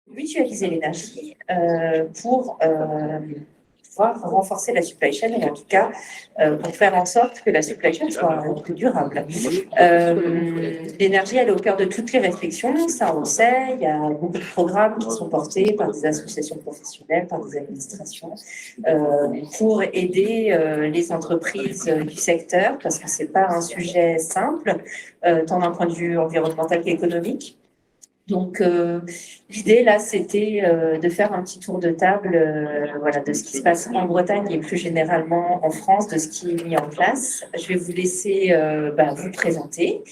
mutualiser l'énergie pour pouvoir renforcer la supply chain, et en tout cas pour faire en sorte que la supply chain soit plus durable. L'énergie, elle est au cœur de toutes les réflexions, ça on le sait. Il y a beaucoup de programmes qui sont portés par des associations professionnelles, par des administrations, pour aider les entreprises du secteur, parce que c'est pas un sujet simple, tant d'un point de vue environnemental qu'économique. Donc, l'idée, là, c'était de faire un petit tour de table voilà, de ce qui se passe en Bretagne et plus généralement en France, de ce qui est mis en place. Je vais vous laisser vous présenter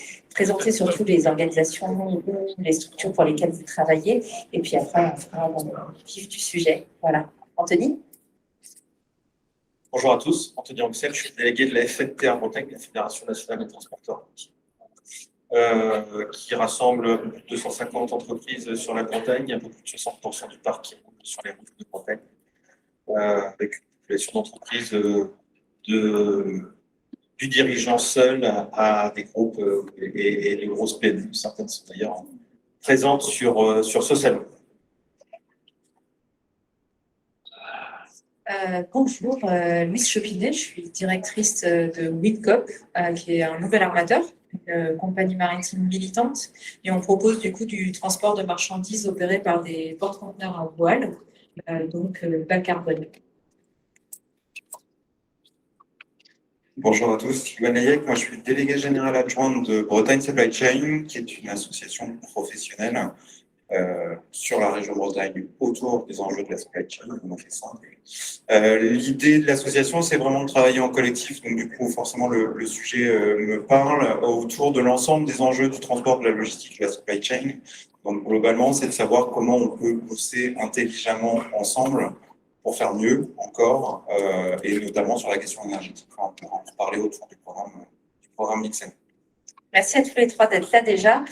surtout les organisations ou les structures pour lesquelles vous travaillez, et puis après, on fera le vif du sujet. Voilà. Anthony? Bonjour à tous, Anthony Rouxel, je suis délégué de la FNTA en Bretagne, la Fédération nationale des transporteurs, qui rassemble un peu plus de 250 entreprises sur la Bretagne, un peu plus de 60% du parc qui roule sur les routes de Bretagne, avec une population d'entreprises du dirigeant seul à des groupes et des grosses PME. Certaines sont d'ailleurs présentes sur ce salon. Bonjour, Louise Chopinet, je suis directrice de Windcop, qui est un nouvel armateur, une compagnie maritime militante, et on propose du coup du transport de marchandises opéré par des porte-conteneurs à voile, donc bas carbone. Bonjour à tous, Iwan Hayek, moi je suis délégué général adjoint de Bretagne Supply Chain, qui est une association professionnelle sur la région Bretagne autour des enjeux de la supply chain. On a fait simple. L'idée de l'association, c'est vraiment de travailler en collectif. Donc, du coup, forcément, le sujet me parle autour de l'ensemble des enjeux du transport, de la logistique, de la supply chain. Donc, globalement, c'est de savoir comment on peut bosser intelligemment ensemble pour faire mieux encore, et notamment sur la question énergétique. On pourra en parler autour du programme XM. Merci à tous les trois d'être là déjà.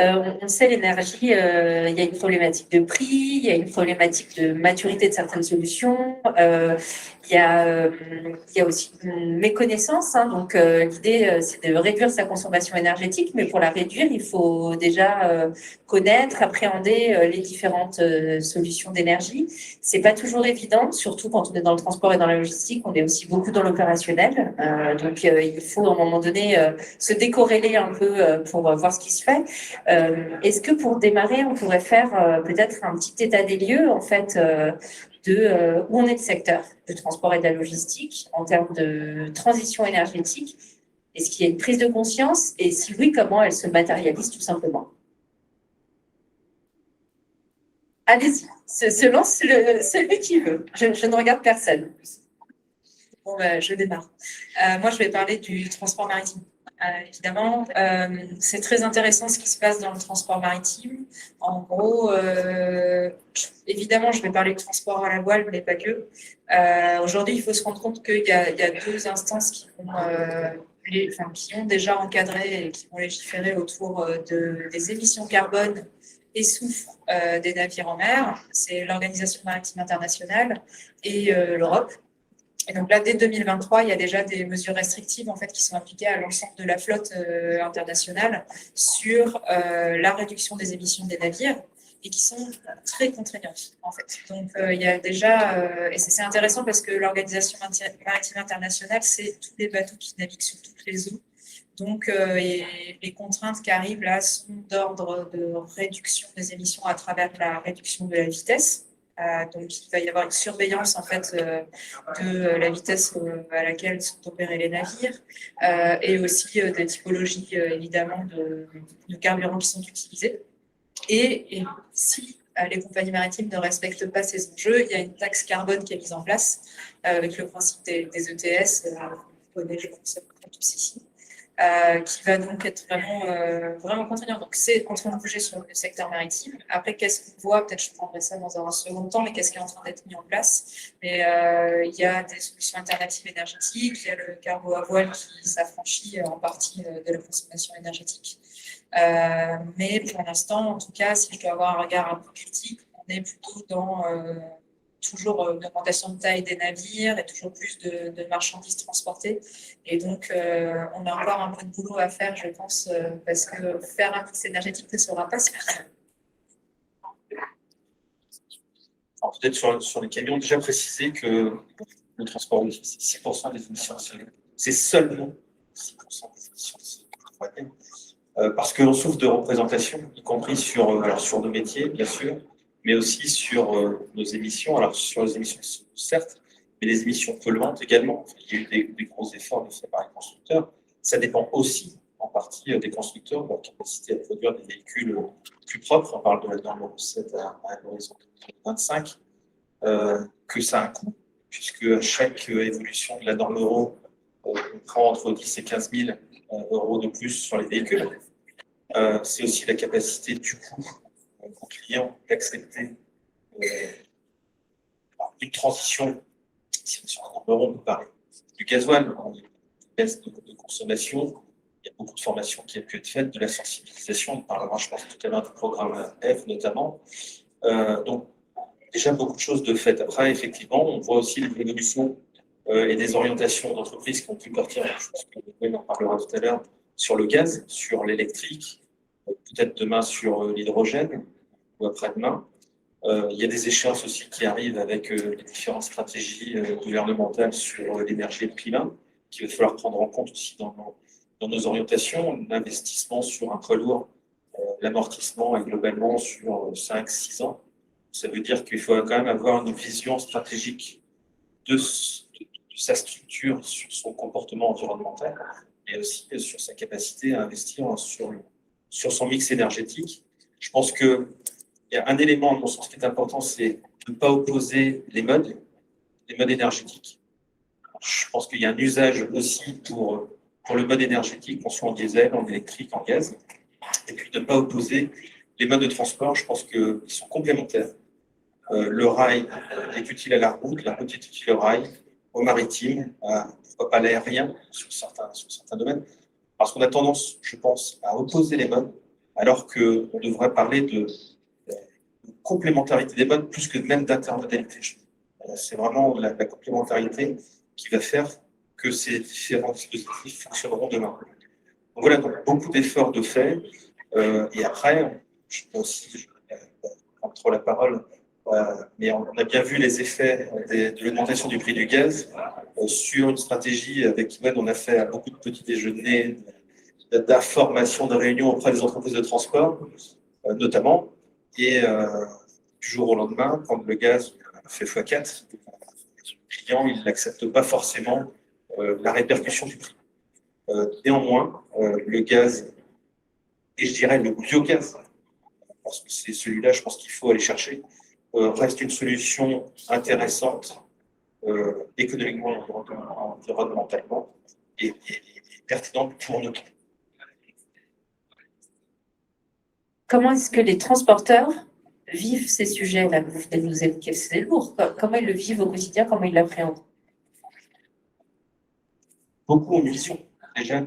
On sait, l'énergie, il y a une problématique de prix, il y a une problématique de maturité de certaines solutions, il y a aussi une méconnaissance. Donc, l'idée, c'est de réduire sa consommation énergétique, mais pour la réduire, il faut déjà connaître, appréhender les différentes solutions d'énergie. C'est pas toujours évident, surtout quand on est dans le transport et dans la logistique. On est aussi beaucoup dans l'opérationnel. Donc, il faut à un moment donné se décorréler un peu pour voir ce qui se fait. Est-ce que pour démarrer, on pourrait faire peut-être un petit état des lieux en fait de où on est le secteur du transport et de la logistique en termes de transition énergétique? Est-ce qu'il y a une prise de conscience et si oui, comment elle se matérialise tout simplement? Allez-y, se lance celui qui veut. Je ne regarde personne. Bon, je démarre. Moi, je vais parler du transport maritime. Évidemment, c'est très intéressant ce qui se passe dans le transport maritime. En gros, évidemment, je vais parler de transport à la voile, mais pas que. Aujourd'hui, il faut se rendre compte qu'il y a deux instances qui ont déjà encadré et qui vont légiférer autour des émissions carbone et soufre des navires en mer. C'est l'Organisation maritime internationale et l'Europe. Et donc là, dès 2023, il y a déjà des mesures restrictives en fait, qui sont appliquées à l'ensemble de la flotte internationale sur la réduction des émissions des navires et qui sont très contraignantes en fait. Donc il y a déjà, et c'est intéressant parce que l'Organisation maritime internationale, c'est tous les bateaux qui naviguent sur toutes les eaux. Donc les contraintes qui arrivent là sont d'ordre de réduction des émissions à travers la réduction de la vitesse. Donc, il va y avoir une surveillance en fait de la vitesse à laquelle sont opérés les navires et aussi des typologies évidemment de carburants qui sont utilisés. Et si les compagnies maritimes ne respectent pas ces enjeux, il y a une taxe carbone qui est mise en place avec le principe des ETS, vous connaissez, je pense, tous ici. Qui va donc être vraiment contraignant. Donc, c'est en train de bouger sur le secteur maritime. Après, qu'est-ce qu'on voit? Peut-être je prendrai ça dans un second temps, mais qu'est-ce qui est en train d'être mis en place? Mais il y a des solutions alternatives énergétiques, il y a le cargo à voile qui s'affranchit en partie de la consommation énergétique. Mais pour l'instant, en tout cas, si je dois avoir un regard un peu critique, on est plutôt dans toujours une augmentation de taille des navires et toujours plus de marchandises transportées. Et donc, on a encore un peu de boulot à faire, je pense, parce que faire un mix énergétique ne sera pas suffisant. Alors, peut-être sur les camions, déjà préciser que le transport routier, c'est 6% des émissions de CO2. C'est seulement 6% des émissions de CO2. Parce qu'on souffre de représentation, y compris sur nos métiers, bien sûr, mais aussi sur nos émissions. Alors, sur les émissions, certes, mais les émissions polluantes également. Il y a eu des gros efforts de faits par les constructeurs. Ça dépend aussi, en partie, des constructeurs, de leur capacité à produire des véhicules plus propres. On parle de la norme Euro 7 à l'horizon 2025, que ça a un coût, puisque à chaque évolution de la norme Euro, on prend entre 10 et 15 000 euros de plus sur les véhicules. C'est aussi la capacité du coup aux clients d'accepter une transition. Si sur un numéro, on peut parler du gasoil, une baisse de consommation. Il y a beaucoup de formations qui a pu être faites, de la sensibilisation. On parlera, je pense, tout à l'heure du programme F notamment. Donc, déjà beaucoup de choses de fait. Après, effectivement, on voit aussi l'évolution et des orientations d'entreprises qui ont pu partir. Je pense que on en parlera tout à l'heure sur le gaz, sur l'électrique, peut-être demain sur l'hydrogène ou après-demain. Il y a des échéances aussi qui arrivent avec les différentes stratégies gouvernementales sur l'énergie et le climat, qu'il va falloir prendre en compte aussi dans nos orientations. L'investissement sur un poids lourd, l'amortissement est globalement sur 5-6 ans. Ça veut dire qu'il faut quand même avoir une vision stratégique de sa structure sur son comportement environnemental, et aussi sur sa capacité à investir sur son mix énergétique. Je pense qu'il y a un élément, à mon sens, qui est important, c'est de ne pas opposer les modes énergétiques. Je pense qu'il y a un usage aussi pour le mode énergétique, qu'on soit en diesel, en électrique, en gaz, et puis de ne pas opposer les modes de transport. Je pense qu'ils sont complémentaires. Le rail est utile à la route est utile au rail, au maritime, pourquoi pas l'aérien sur certains domaines, parce qu'on a tendance, je pense, à opposer les modes, alors qu'on devrait parler de complémentarité des modes plus que même d'intermodalité. C'est vraiment la complémentarité qui va faire que ces différents dispositifs fonctionneront demain. Donc voilà, donc beaucoup d'efforts de fait. Et après, je peux aussi, je prends trop la parole, mais on a bien vu les effets de l'augmentation du prix du gaz sur une stratégie avec Iman. On a fait beaucoup de petits déjeuners, d'information, de réunions auprès des entreprises de transport, notamment. Et du jour au lendemain, quand le gaz fait x4, le client il n'accepte pas forcément la répercussion du prix. Néanmoins, le gaz, et je dirais le biogaz, parce que c'est celui-là, je pense qu'il faut aller chercher, reste une solution intéressante économiquement, environnementalement et pertinente pour nous. Comment est-ce que les transporteurs vivent ces sujets-là que vous venez de nous évoquer? C'est lourd. Comment ils le vivent au quotidien? Comment ils l'appréhendent? Beaucoup ont une vision déjà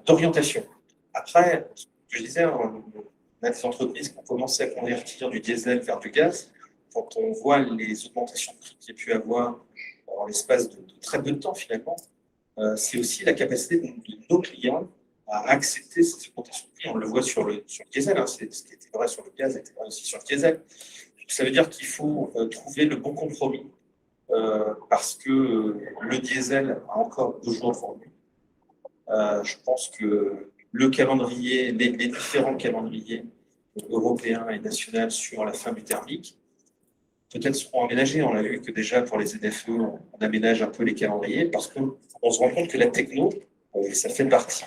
d'orientation. Après, ce que je disais, on a des entreprises qui ont commencé à convertir du diesel vers du gaz. Quand on voit les augmentations de prix qu'il y a pu avoir en l'espace de très peu de temps finalement, c'est aussi la capacité de nos clients à accepter ces augmentations de prix. On le voit sur le diesel, hein. Ce qui était vrai sur le gaz était vrai aussi sur le diesel. Donc, ça veut dire qu'il faut trouver le bon compromis parce que le diesel a encore 2 jours devant lui. Je pense que le calendrier, les différents calendriers européens et nationaux sur la fin du thermique, peut-être seront aménagés. On a vu que déjà pour les ZFE, on aménage un peu les calendriers parce qu'on se rend compte que la techno, ça fait partie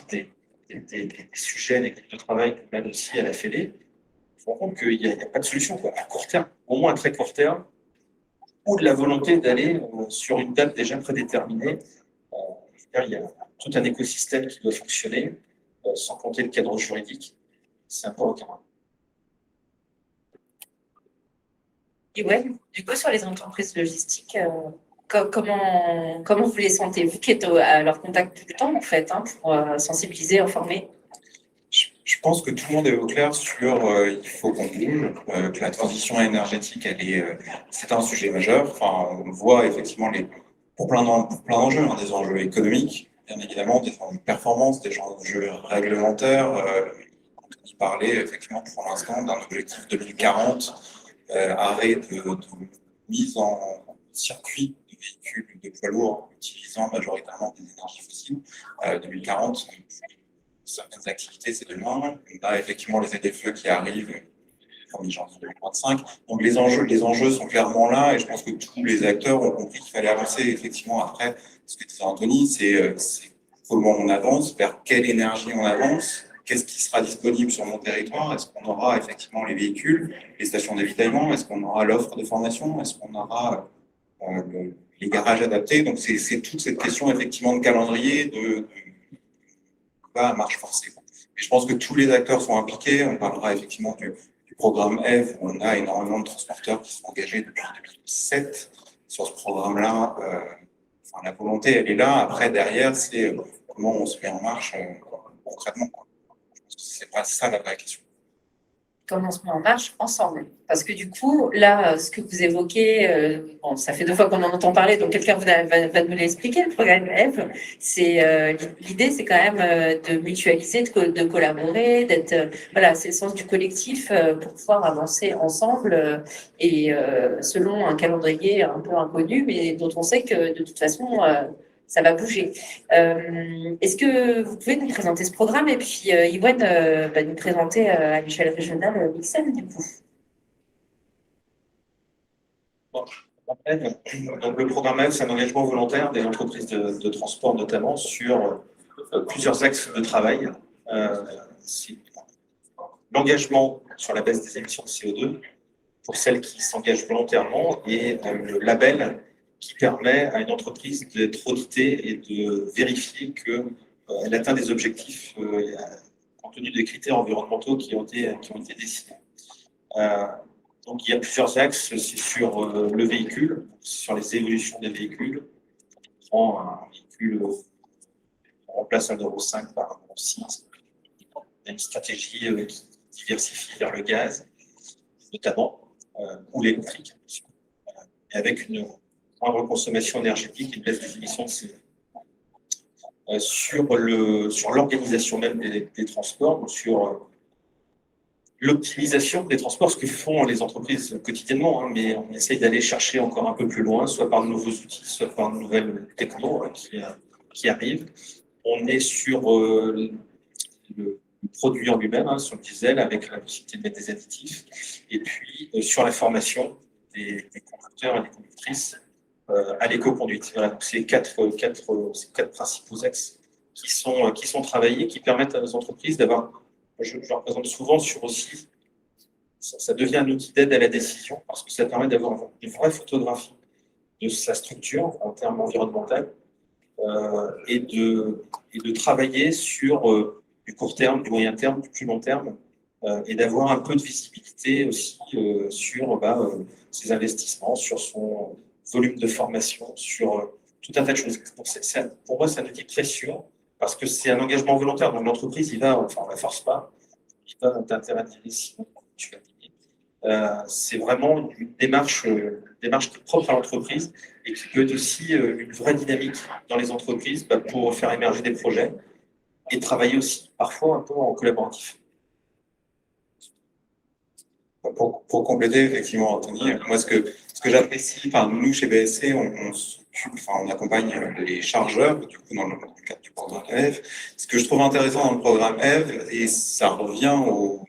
des sujets, des groupes de travail qu'on mène aussi à la FEDE. On se rend compte qu'il n'y a pas de solution à court terme, au moins à très court terme, ou de la volonté d'aller sur une date déjà prédéterminée. Il y a tout un écosystème qui doit fonctionner, sans compter le cadre juridique. C'est important. Et ouais, du coup, sur les entreprises logistiques, comment vous les sentez, vous qui êtes à leur contact tout le temps, en fait, hein, pour sensibiliser, informer? Je pense que tout le monde est au clair sur il faut qu'on bouge, que la transition énergétique, c'est un sujet majeur. Enfin, on voit effectivement pour plein d'enjeux, hein, des enjeux économiques, bien évidemment, des enjeux de performance, des enjeux réglementaires, Anthony parlait effectivement pour l'instant d'un objectif 2040, arrêt de mise en circuit de véhicules de poids lourds utilisant majoritairement des énergies fossiles. 2040, certaines activités, c'est demain. On a effectivement les ZFE qui arrivent le 1er janvier 2025. Donc les enjeux sont clairement là et je pense que tous les acteurs ont compris qu'il fallait avancer. Effectivement, après, ce que disait Anthony, c'est comment on avance, vers quelle énergie on avance, qu'est-ce qui sera disponible sur mon territoire, est-ce qu'on aura effectivement les véhicules, les stations d'avitaillement, est-ce qu'on aura l'offre de formation, est-ce qu'on aura les garages adaptés. Donc c'est toute cette question effectivement de calendrier, de à marche forcée. Et je pense que tous les acteurs sont impliqués. On parlera effectivement du programme EV, où on a énormément de transporteurs qui sont engagés depuis 2007 sur ce programme-là. Enfin, la volonté, elle est là. Après, derrière, c'est comment on se met en marche concrètement. Je pense que c'est pas ça la vraie question. Comment on se met en marche ensemble. Parce que du coup, là, ce que vous évoquez, bon, ça fait 2 fois qu'on en entend parler, donc quelqu'un va nous l'expliquer, le programme EVE. L'idée, c'est quand même de mutualiser, de collaborer, d'être, voilà, c'est le sens du collectif pour pouvoir avancer ensemble et selon un calendrier un peu inconnu, mais dont on sait que de toute façon, ça va bouger. Est-ce que vous pouvez nous présenter ce programme et puis Yvonne va nous présenter à l'échelle régionale l'IXEM du coup. Donc, le programme EV, c'est un engagement volontaire des entreprises de transport, notamment sur plusieurs axes de travail. C'est l'engagement sur la baisse des émissions de CO2 pour celles qui s'engagent volontairement et le label qui permet à une entreprise d'être auditée et de vérifier qu'elle atteint des objectifs compte tenu des critères environnementaux qui ont été décidés. Donc il y a plusieurs axes, c'est sur le véhicule, sur les évolutions des véhicules. On prend un véhicule, on remplace un Euro 5 par un Euro 6. Il y a une stratégie qui diversifie vers le gaz, notamment, ou l'électrique, et avec une moindre consommation énergétique et une baisse des émissions de CO2. Sur l'organisation même des transports, ou sur l'optimisation des transports, ce que font les entreprises quotidiennement, hein, mais on essaye d'aller chercher encore un peu plus loin, soit par de nouveaux outils, soit par de nouvelles technos qui arrivent. On est sur le produit en lui-même, hein, sur le diesel, avec la possibilité de mettre des additifs, et puis sur la formation des conducteurs et des conductrices à l'éco-conduite. Voilà, donc c'est quatre principaux axes qui sont travaillés, qui permettent à nos entreprises d'avoir, je représente souvent sur aussi, ça devient un outil d'aide à la décision, parce que ça permet d'avoir une vraie photographie de sa structure en termes environnementaux et de travailler sur du court terme, du moyen terme, du plus long terme, et d'avoir un peu de visibilité aussi sur ses investissements, sur son volume de formation, sur tout un tas de choses. Pour moi, c'est un outil précieux parce que c'est un engagement volontaire. Donc l'entreprise, on ne la force pas, il va t'intérêt à dire sinon tu vas payer. C'est vraiment une démarche qui est propre à l'entreprise et qui peut être aussi une vraie dynamique dans les entreprises pour faire émerger des projets et travailler aussi parfois un peu en collaboratif. Pour compléter, effectivement, Anthony, moi, ce que j'apprécie, nous, chez BSC, on accompagne les chargeurs, du coup, dans le cadre du programme EV. Ce que je trouve intéressant dans le programme EV, et ça revient au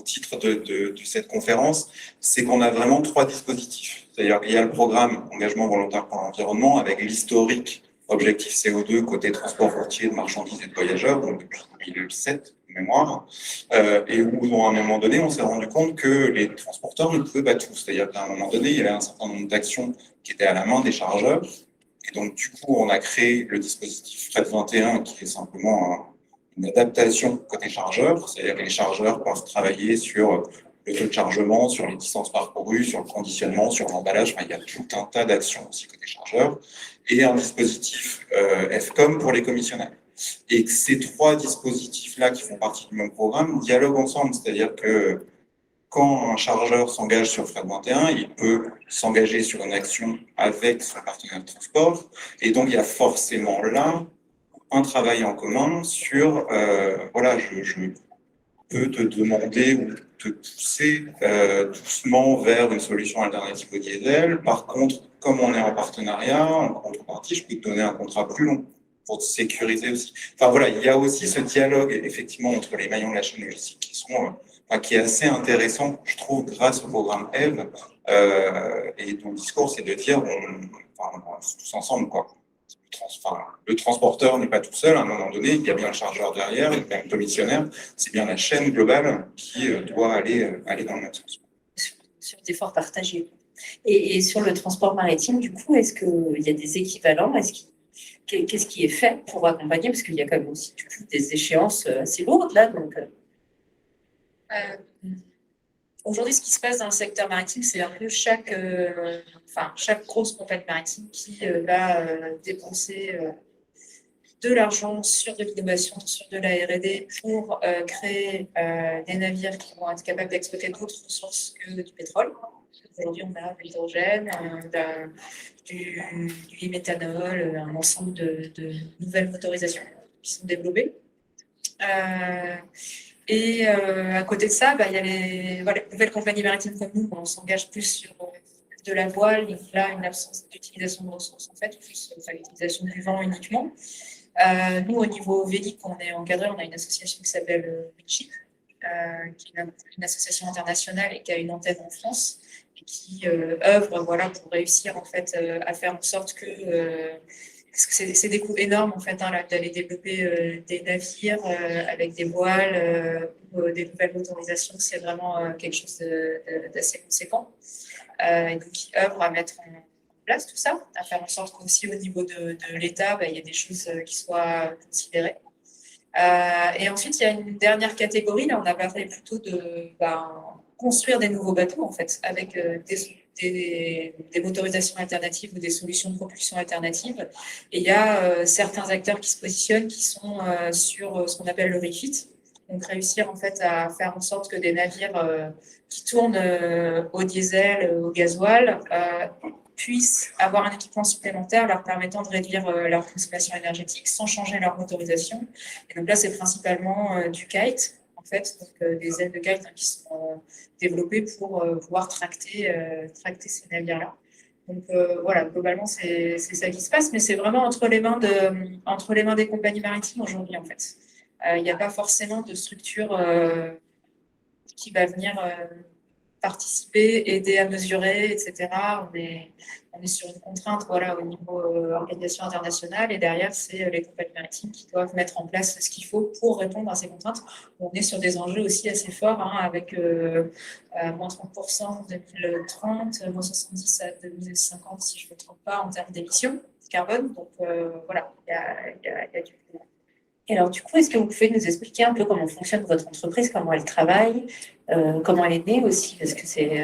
titre de cette conférence, c'est qu'on a vraiment 3 dispositifs. C'est-à-dire qu'il y a le programme Engagement volontaire pour l'environnement, avec l'historique objectif CO2 côté transport routier de marchandises et de voyageurs, donc depuis 2007, de mémoire, et où, à un moment donné, on s'est rendu compte que les transporteurs ne pouvaient pas tout. C'est-à-dire qu'à un moment donné, il y avait un certain nombre d'actions qui étaient à la main des chargeurs, et donc, du coup, on a créé le dispositif Fret 21, qui est simplement une adaptation côté chargeur, c'est-à-dire que les chargeurs peuvent travailler sur le taux de chargement, sur les distances parcourues, sur le conditionnement, sur l'emballage. Enfin, il y a tout un tas d'actions aussi côté chargeur, et un dispositif FCOM pour les commissionnaires. Et ces 3 dispositifs-là qui font partie du même programme dialoguent ensemble, c'est-à-dire que quand un chargeur s'engage sur Fret 21, il peut s'engager sur une action avec son partenaire de transport, et donc il y a forcément là un travail en commun sur, peut te demander ou te pousser doucement vers une solution alternative au diesel. Par contre, comme on est en partenariat, en contrepartie, je peux te donner un contrat plus long pour te sécuriser aussi. Enfin voilà, il y a aussi ce dialogue effectivement entre les maillons de la chaîne logistique qui est assez intéressant, je trouve, grâce au programme EVE. Et ton discours, c'est de dire, on est tous ensemble, quoi. Le transporteur n'est pas tout seul, à un moment donné, il y a bien le chargeur derrière, il y a bien le commissionnaire, c'est bien la chaîne globale qui doit aller dans le même sens. Sur d'efforts partagés. Et sur le transport maritime, du coup, est-ce qu'il y a des équivalents? Qu'est-ce qui est fait pour accompagner? Parce qu'il y a quand même aussi du coup, des échéances assez lourdes là. Donc, aujourd'hui, ce qui se passe dans le secteur maritime, c'est un peu chaque grosse compagnie maritime qui va dépenser de l'argent sur de l'innovation, sur de la R&D pour créer des navires qui vont être capables d'exploiter d'autres ressources que du pétrole. Aujourd'hui, on a de l'hydrogène, du méthanol, un ensemble de nouvelles motorisations qui sont développées. À côté de ça, il y a les nouvelles compagnies maritimes comme nous, on s'engage plus sur de la voile, il y a une absence d'utilisation de ressources, en fait, plus l'utilisation du vent uniquement. Nous, au niveau Vélic, on est encadré, on a une association qui s'appelle WINSHIP, qui est une association internationale et qui a une antenne en France, et qui œuvre pour réussir en fait, à faire en sorte que parce que c'est des coûts énormes en fait d'aller développer des navires avec des voiles ou des nouvelles motorisations, c'est vraiment quelque chose d'assez conséquent. Et donc qui œuvre à mettre en place tout ça, à faire en sorte qu'aussi au niveau de l'État, il y a des choses qui soient considérées. Et ensuite, il y a une dernière catégorie, là on a parlé plutôt de construire des nouveaux bateaux en fait, avec des motorisations alternatives ou des solutions de propulsion alternatives. Et il y a certains acteurs qui se positionnent, qui sont sur ce qu'on appelle le refit. Donc réussir en fait à faire en sorte que des navires qui tournent au diesel, au gasoil, puissent avoir un équipement supplémentaire leur permettant de réduire leur consommation énergétique sans changer leur motorisation. Et donc là, c'est principalement du kite, en fait, donc des ailes de kite qui sont développées pour pouvoir tracter ces navires-là. Donc voilà, globalement, c'est ça qui se passe, mais c'est vraiment entre les mains des compagnies maritimes aujourd'hui, en fait. Il n'y a pas forcément de structure qui va venir participer, aider à mesurer, etc. On est sur une contrainte au niveau organisation internationale et derrière, c'est les compagnies maritimes qui doivent mettre en place ce qu'il faut pour répondre à ces contraintes. On est sur des enjeux aussi assez forts avec moins 30% en 2030, moins 70 à 2050 si je ne me trompe pas en termes d'émissions carbone. Donc voilà, il y a du coup. Et alors, du coup, est-ce que vous pouvez nous expliquer un peu comment fonctionne votre entreprise, comment elle travaille, comment elle est née aussi, parce que c'est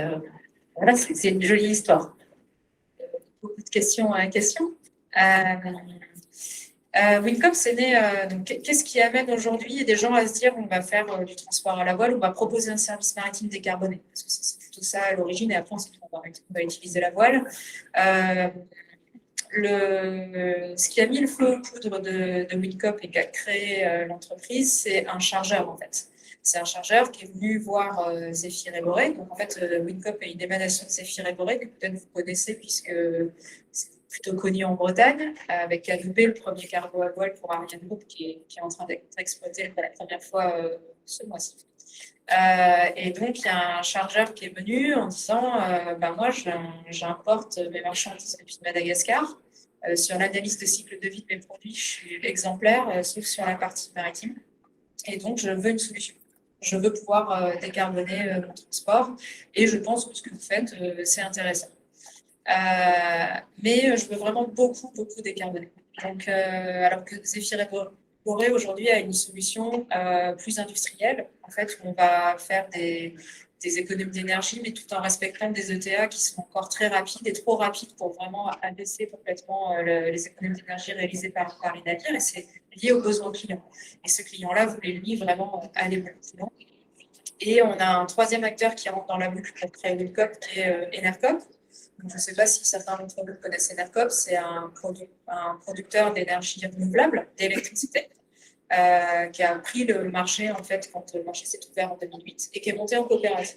une jolie histoire. Beaucoup de questions à question. Wincop, c'est né. Donc, qu'est-ce qui amène aujourd'hui des gens à se dire on va faire du transport à la voile, on va proposer un service maritime décarboné, parce que c'est plutôt ça à l'origine, et après on va utiliser la voile. Ce qui a mis le feu aux poudres de Wincop et qui a créé l'entreprise, c'est un chargeur en fait. C'est un chargeur qui est venu voir Zéphyr et Boré. Donc en fait, Wincop est une émanation de Zéphyr et Boré que peut-être vous connaissez puisque c'est plutôt connu en Bretagne, avec Adoubé, le premier cargo à voile pour Ariane Group qui est en train d'être exploité pour la première fois ce mois-ci. Et donc, il y a un chargeur qui est venu en disant moi, j'importe mes marchandises depuis Madagascar. Sur l'analyse de cycle de vie de mes produits, je suis exemplaire, sauf sur la partie maritime. Et donc, je veux une solution. Je veux pouvoir décarboner mon transport. Et je pense que ce que vous faites, c'est intéressant. Mais je veux vraiment beaucoup décarboner. Donc, alors que Zéphyr et Boré aujourd'hui a une solution plus industrielle, en fait, où on va faire des économies d'énergie, mais tout en respectant des ETA qui sont encore très rapides et trop rapides pour vraiment abaisser complètement les économies d'énergie réalisées par les navires. Et c'est lié aux besoins clients. Et ce client-là voulait, lui, vraiment aller beaucoup plus loin. Et on a un troisième acteur qui rentre dans la boucle pour créer Wincop, qui est Enercop. Je ne sais pas si certains d'entre vous connaissent Enercop, c'est un producteur d'énergie renouvelable, d'électricité, qui a pris le marché, en fait, quand le marché s'est ouvert en 2008 et qui est monté en coopérative.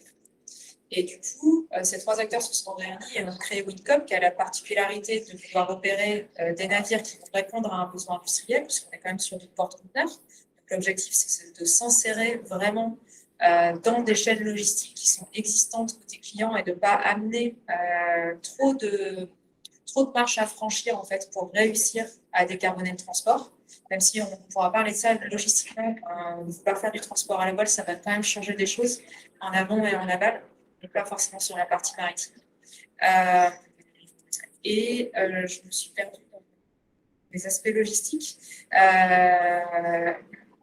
Et du coup, ces trois acteurs se sont réunis et ont créé Windcom, qui a la particularité de pouvoir opérer des navires qui vont répondre à un besoin industriel, puisqu'on est quand même sur du porte-conteneurs. L'objectif, c'est de s'insérer vraiment dans des chaînes logistiques qui sont existantes côté client et de ne pas amener trop de marches à franchir en fait, pour réussir à décarboner le transport. Même si on pourra parler de ça logistiquement, vouloir faire du transport à la voile, ça va quand même changer des choses en amont et en aval, et pas forcément sur la partie maritime. Je me suis perdue dans les aspects logistiques.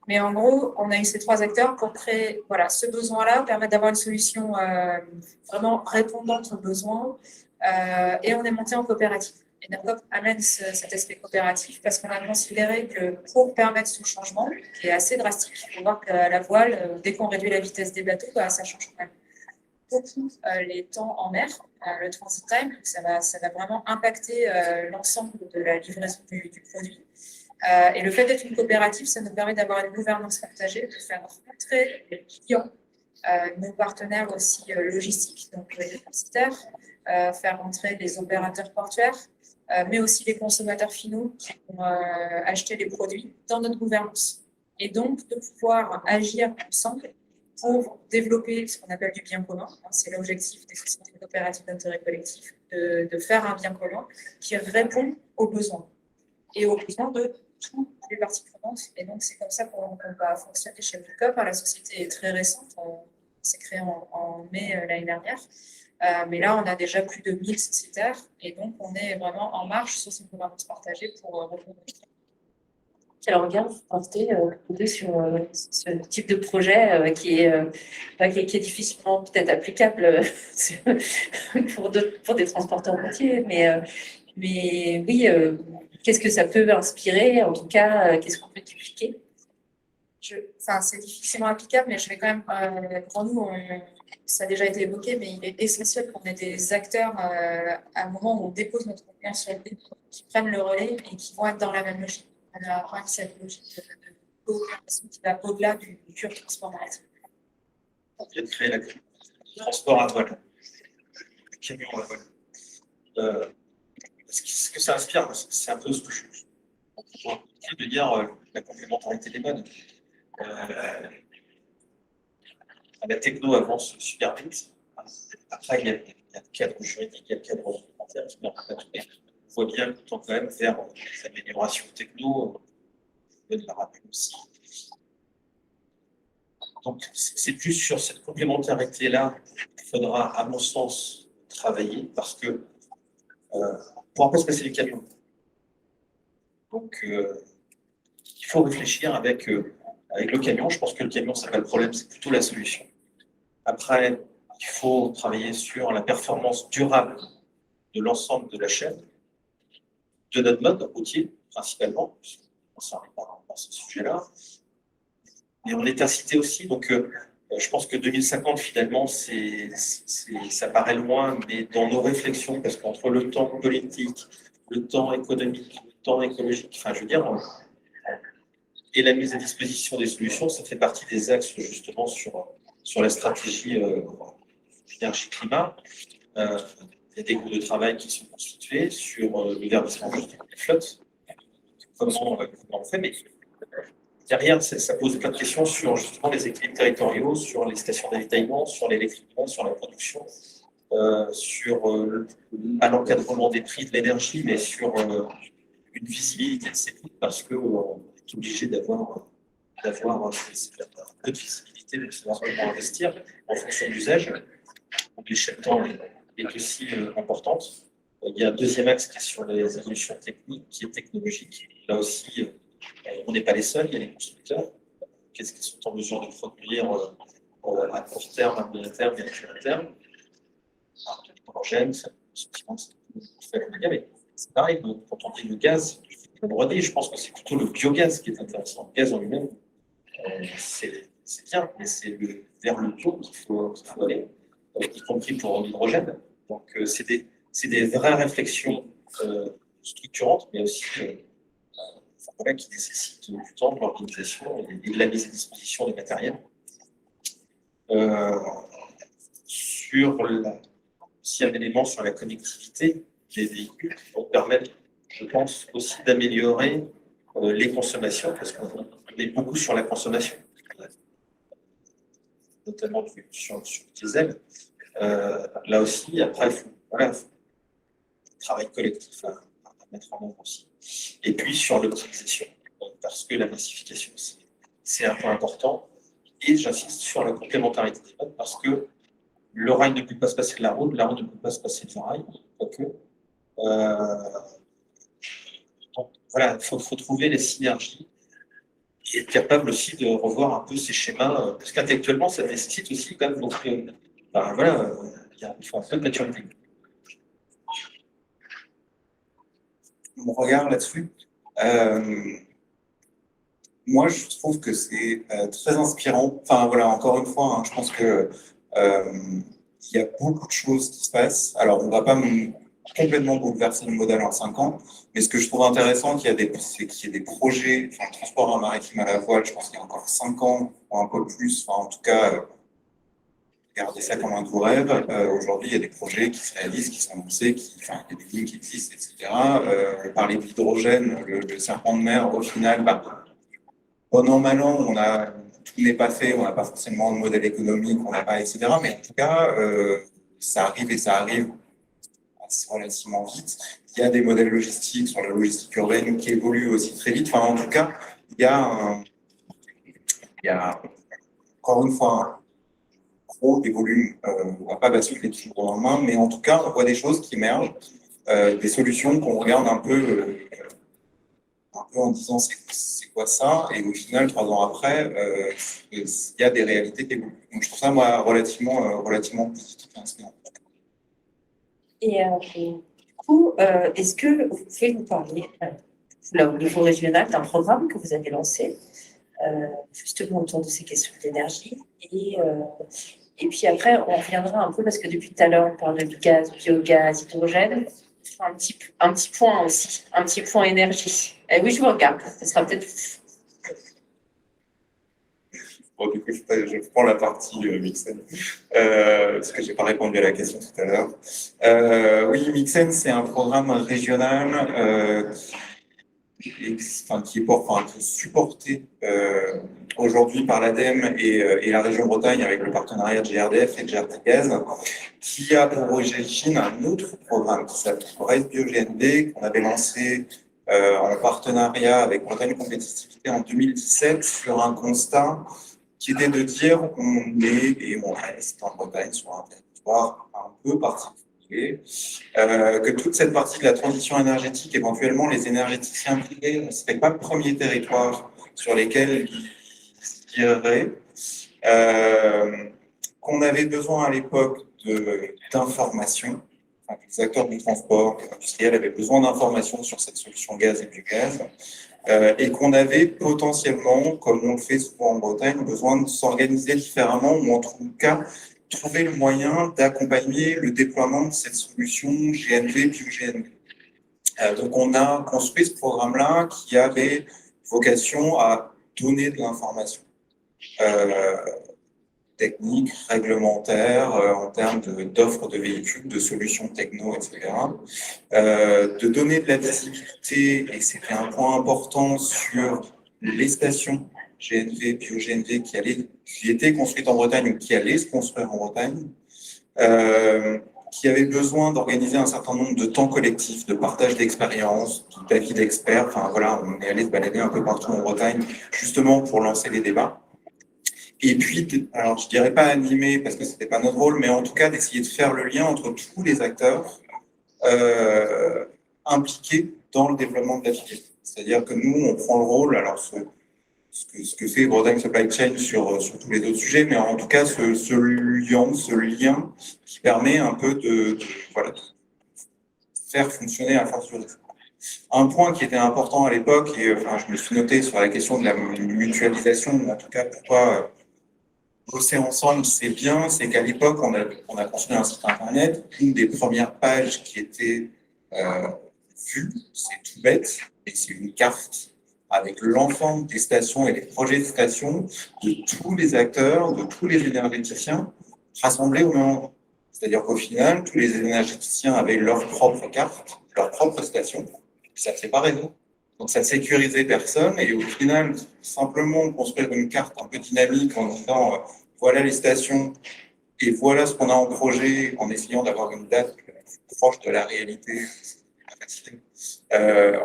Mais en gros, on a eu ces trois acteurs pour créer ce besoin-là, permettre d'avoir une solution vraiment répondante aux besoins. Et on est monté en coopérative. Et Navcop amène cet aspect coopératif parce qu'on a considéré que pour permettre ce changement, qui est assez drastique, il faut voir que la voile, dès qu'on réduit la vitesse des bateaux, ça change quand même beaucoup les temps en mer, le transit time. Ça va vraiment impacter l'ensemble de la livraison du produit. Et le fait d'être une coopérative, ça nous permet d'avoir une gouvernance partagée, de faire rentrer les clients, nos partenaires aussi logistiques, donc les dépositaires, faire rentrer les opérateurs portuaires, mais aussi les consommateurs finaux qui vont acheter les produits dans notre gouvernance. Et donc, de pouvoir agir ensemble pour développer ce qu'on appelle du bien commun. C'est l'objectif des sociétés coopératives d'intérêt collectif, de faire un bien commun qui répond aux besoins et aux besoins de toutes les parties prenantes. Et donc, c'est comme ça qu'on va fonctionner chez Windcom. La société est très récente, on s'est créé en mai l'année dernière. Mais là, on a déjà plus de 1000 sociétaires et donc on est vraiment en marche sur cette gouvernance partagée pour répondre aux besoins. Quel regard vous portez sur ce type de projet qui est difficilement peut-être applicable pour des transporteurs routiers, mais oui, qu'est-ce que ça peut inspirer? En tout cas, qu'est-ce qu'on peut dupliquer? C'est difficilement applicable, mais je vais quand même, pour nous, ça a déjà été évoqué, mais il est essentiel qu'on ait des acteurs à un moment où on dépose notre contenu sur le web qui prennent le relais et qui vont être dans la même logique. On a vraiment cette logique de coopération qui va au-delà du pur transport maritime. On vient de créer le transport à voile, le camion à voile. Ce que ça inspire, c'est un peu ce que je suis de dire la complémentarité des modes. La techno avance super vite. Après, il y a le cadre juridique, il y a le cadre réglementaire qui met en place. On voit bien qu'on tend quand même vers des améliorations techno, on peut la rappeler aussi. Donc, c'est plus sur cette complémentarité-là qu'il faudra, à mon sens, travailler, parce que pour un peu se passer les camions. Donc, il faut réfléchir avec le camion. Je pense que le camion, ce n'est pas le problème, c'est plutôt la solution. Après, il faut travailler sur la performance durable de l'ensemble de la chaîne, de notre mode routier, principalement, concerné par ce sujet-là. Mais on est incité aussi, donc je pense que 2050, finalement, ça paraît loin, mais dans nos réflexions, parce qu'entre le temps politique, le temps économique, le temps écologique, enfin, je veux dire, et la mise à disposition des solutions, ça fait partie des axes, justement, sur la stratégie énergie-climat. Il y a des groupes de travail qui sont constitués sur le verdissement des flottes. Comment on fait, mais derrière, ça pose plein de questions sur justement les équilibres territoriaux, sur les stations d'avitaillement, sur l'électricité, sur la production, sur l'encadrement des prix de l'énergie, mais sur une visibilité de ces prix, parce qu'on est obligé d'avoir un peu de visibilité, de savoir comment investir en fonction de l'usage. Donc l'échelle de temps est aussi importante. Il y a un deuxième axe qui est sur les évolutions techniques, qui est technologique. Là aussi, on n'est pas les seuls, il y a les constructeurs. Qu'est-ce qu'ils sont en mesure de produire à court terme, à moyen terme et à long terme? L'hydrogène, c'est mais c'est pareil, quand on dit le gaz, je pense que c'est plutôt le biogaz qui est intéressant. Le gaz en lui-même, c'est bien, mais c'est vers le bio qu'il faut aller, y compris pour l'hydrogène. Donc, c'est des vraies réflexions structurantes, mais aussi voilà, qui nécessite du temps, de l'organisation et de la mise à disposition des matériels. Aussi un élément sur la connectivité des véhicules qui vont permettre, je pense, aussi d'améliorer les consommations, parce qu'on est beaucoup sur la consommation, notamment sur le diesel. Là aussi, après, il faut travail collectif à mettre en œuvre aussi. Et puis sur l'optimisation, parce que la massification, c'est un point important. Et j'insiste sur la complémentarité des modes, parce que le rail ne peut pas se passer de la route ne peut pas se passer du rail, quoique. Donc voilà, il faut trouver les synergies et être capable aussi de revoir un peu ces schémas, parce qu'intellectuellement, ça nécessite aussi quand même. Donc, voilà, il faut un peu de maturité. Mon regard là-dessus, moi, je trouve que c'est très inspirant. Enfin, voilà, encore une fois, hein, je pense que il y a beaucoup de choses qui se passent. Alors, on ne va pas complètement bouleverser le modèle en 5 ans, mais ce que je trouve intéressant, c'est qu'il y ait des projets, enfin, le transport maritime à la voile, je pense qu'il y a encore 5 ans, ou un peu plus, enfin, en tout cas, regardez ça comme un doux rêve. Aujourd'hui, il y a des projets qui se réalisent, qui sont lancés, enfin, il y a des lignes qui existent, etc. On parlait de l'hydrogène, le serpent de mer, au final, bon an, mal an, tout n'est pas fait, on n'a pas forcément de modèle économique, on n'a pas, etc. Mais en tout cas, ça arrive et ça arrive relativement vite. Il y a des modèles logistiques sur la logistique urbaine qui évoluent aussi très vite. Enfin, en tout cas, il y a encore une fois un gros des volumes. On ne va pas basculer du jour au lendemain, mais en tout cas, on voit des choses qui émergent, des solutions qu'on regarde un peu en disant c'est quoi ça, et au final, 3 ans après, il y a des réalités qui évoluent. Donc je trouve ça, moi, relativement positif. Et du coup, est-ce que vous pouvez nous parler, là, au niveau régional, d'un programme que vous avez lancé, justement autour de ces questions d'énergie et puis après, on reviendra un peu, parce que depuis tout à l'heure, on parle de gaz, biogaz, hydrogène. Un petit point aussi, un petit point énergie. Et oui, je vous regarde. Ce sera peut-être. Bon, du coup, je prends la partie Mixen, parce que je n'ai pas répondu à la question tout à l'heure. Oui, Mixen, c'est un programme régional qui est supporté aujourd'hui par l'ADEME et la région Bretagne avec le partenariat de GRDF et de GRT Gaz, qui a pour origine un autre programme qui s'appelle Race BioGNB, qu'on avait lancé en partenariat avec Bretagne Compétitivité en 2017 sur un constat qui était de dire on reste en Bretagne sur un territoire un peu particulier, que toute cette partie de la transition énergétique, éventuellement les énergéticiens privés ne seraient pas le premier territoire sur lesquels ils iraient, qu'on avait besoin à l'époque d'informations, enfin, les acteurs du transport, les industriels avaient besoin d'informations sur cette solution gaz et biogaz, et qu'on avait potentiellement, comme on le fait souvent en Bretagne, besoin de s'organiser différemment, ou en tout cas trouver le moyen d'accompagner le déploiement de cette solution GNV, bio-GNV. Donc on a construit ce programme-là qui avait vocation à donner de l'information technique, réglementaire, en termes d'offres de véhicules, de solutions techno, etc. De donner de la visibilité, et c'était un point important, sur les stations GNV, bio-GNV qui étaient construites en Bretagne ou qui allaient se construire en Bretagne, qui avaient besoin d'organiser un certain nombre de temps collectifs, de partage d'expériences, d'avis d'experts. Enfin voilà, on est allé se balader un peu partout en Bretagne, justement pour lancer les débats. Et puis, alors je dirais pas animer parce que c'était pas notre rôle, mais en tout cas d'essayer de faire le lien entre tous les acteurs impliqués dans le développement de la filière. C'est-à-dire que nous, on prend le rôle, alors ce que fait Bretagne Supply Chain sur tous les autres sujets, mais en tout cas ce lien qui permet un peu de faire fonctionner à force du risque. Un point qui était important à l'époque, et enfin, je me suis noté sur la question de la mutualisation, en tout cas pourquoi bosser ensemble, c'est bien, c'est qu'à l'époque, on a construit un site internet. Une des premières pages qui était vue, c'est tout bête, et c'est une carte avec l'ensemble des stations et les projets de stations de tous les acteurs, de tous les énergéticiens rassemblés au même endroit. C'est-à-dire qu'au final, tous les énergéticiens avaient leur propre carte, leur propre station, ça ne fait pas réseau. Donc ça ne sécurisait personne et au final, simplement construire une carte un peu dynamique en disant voilà les stations et voilà ce qu'on a en projet en essayant d'avoir une date plus proche de la réalité.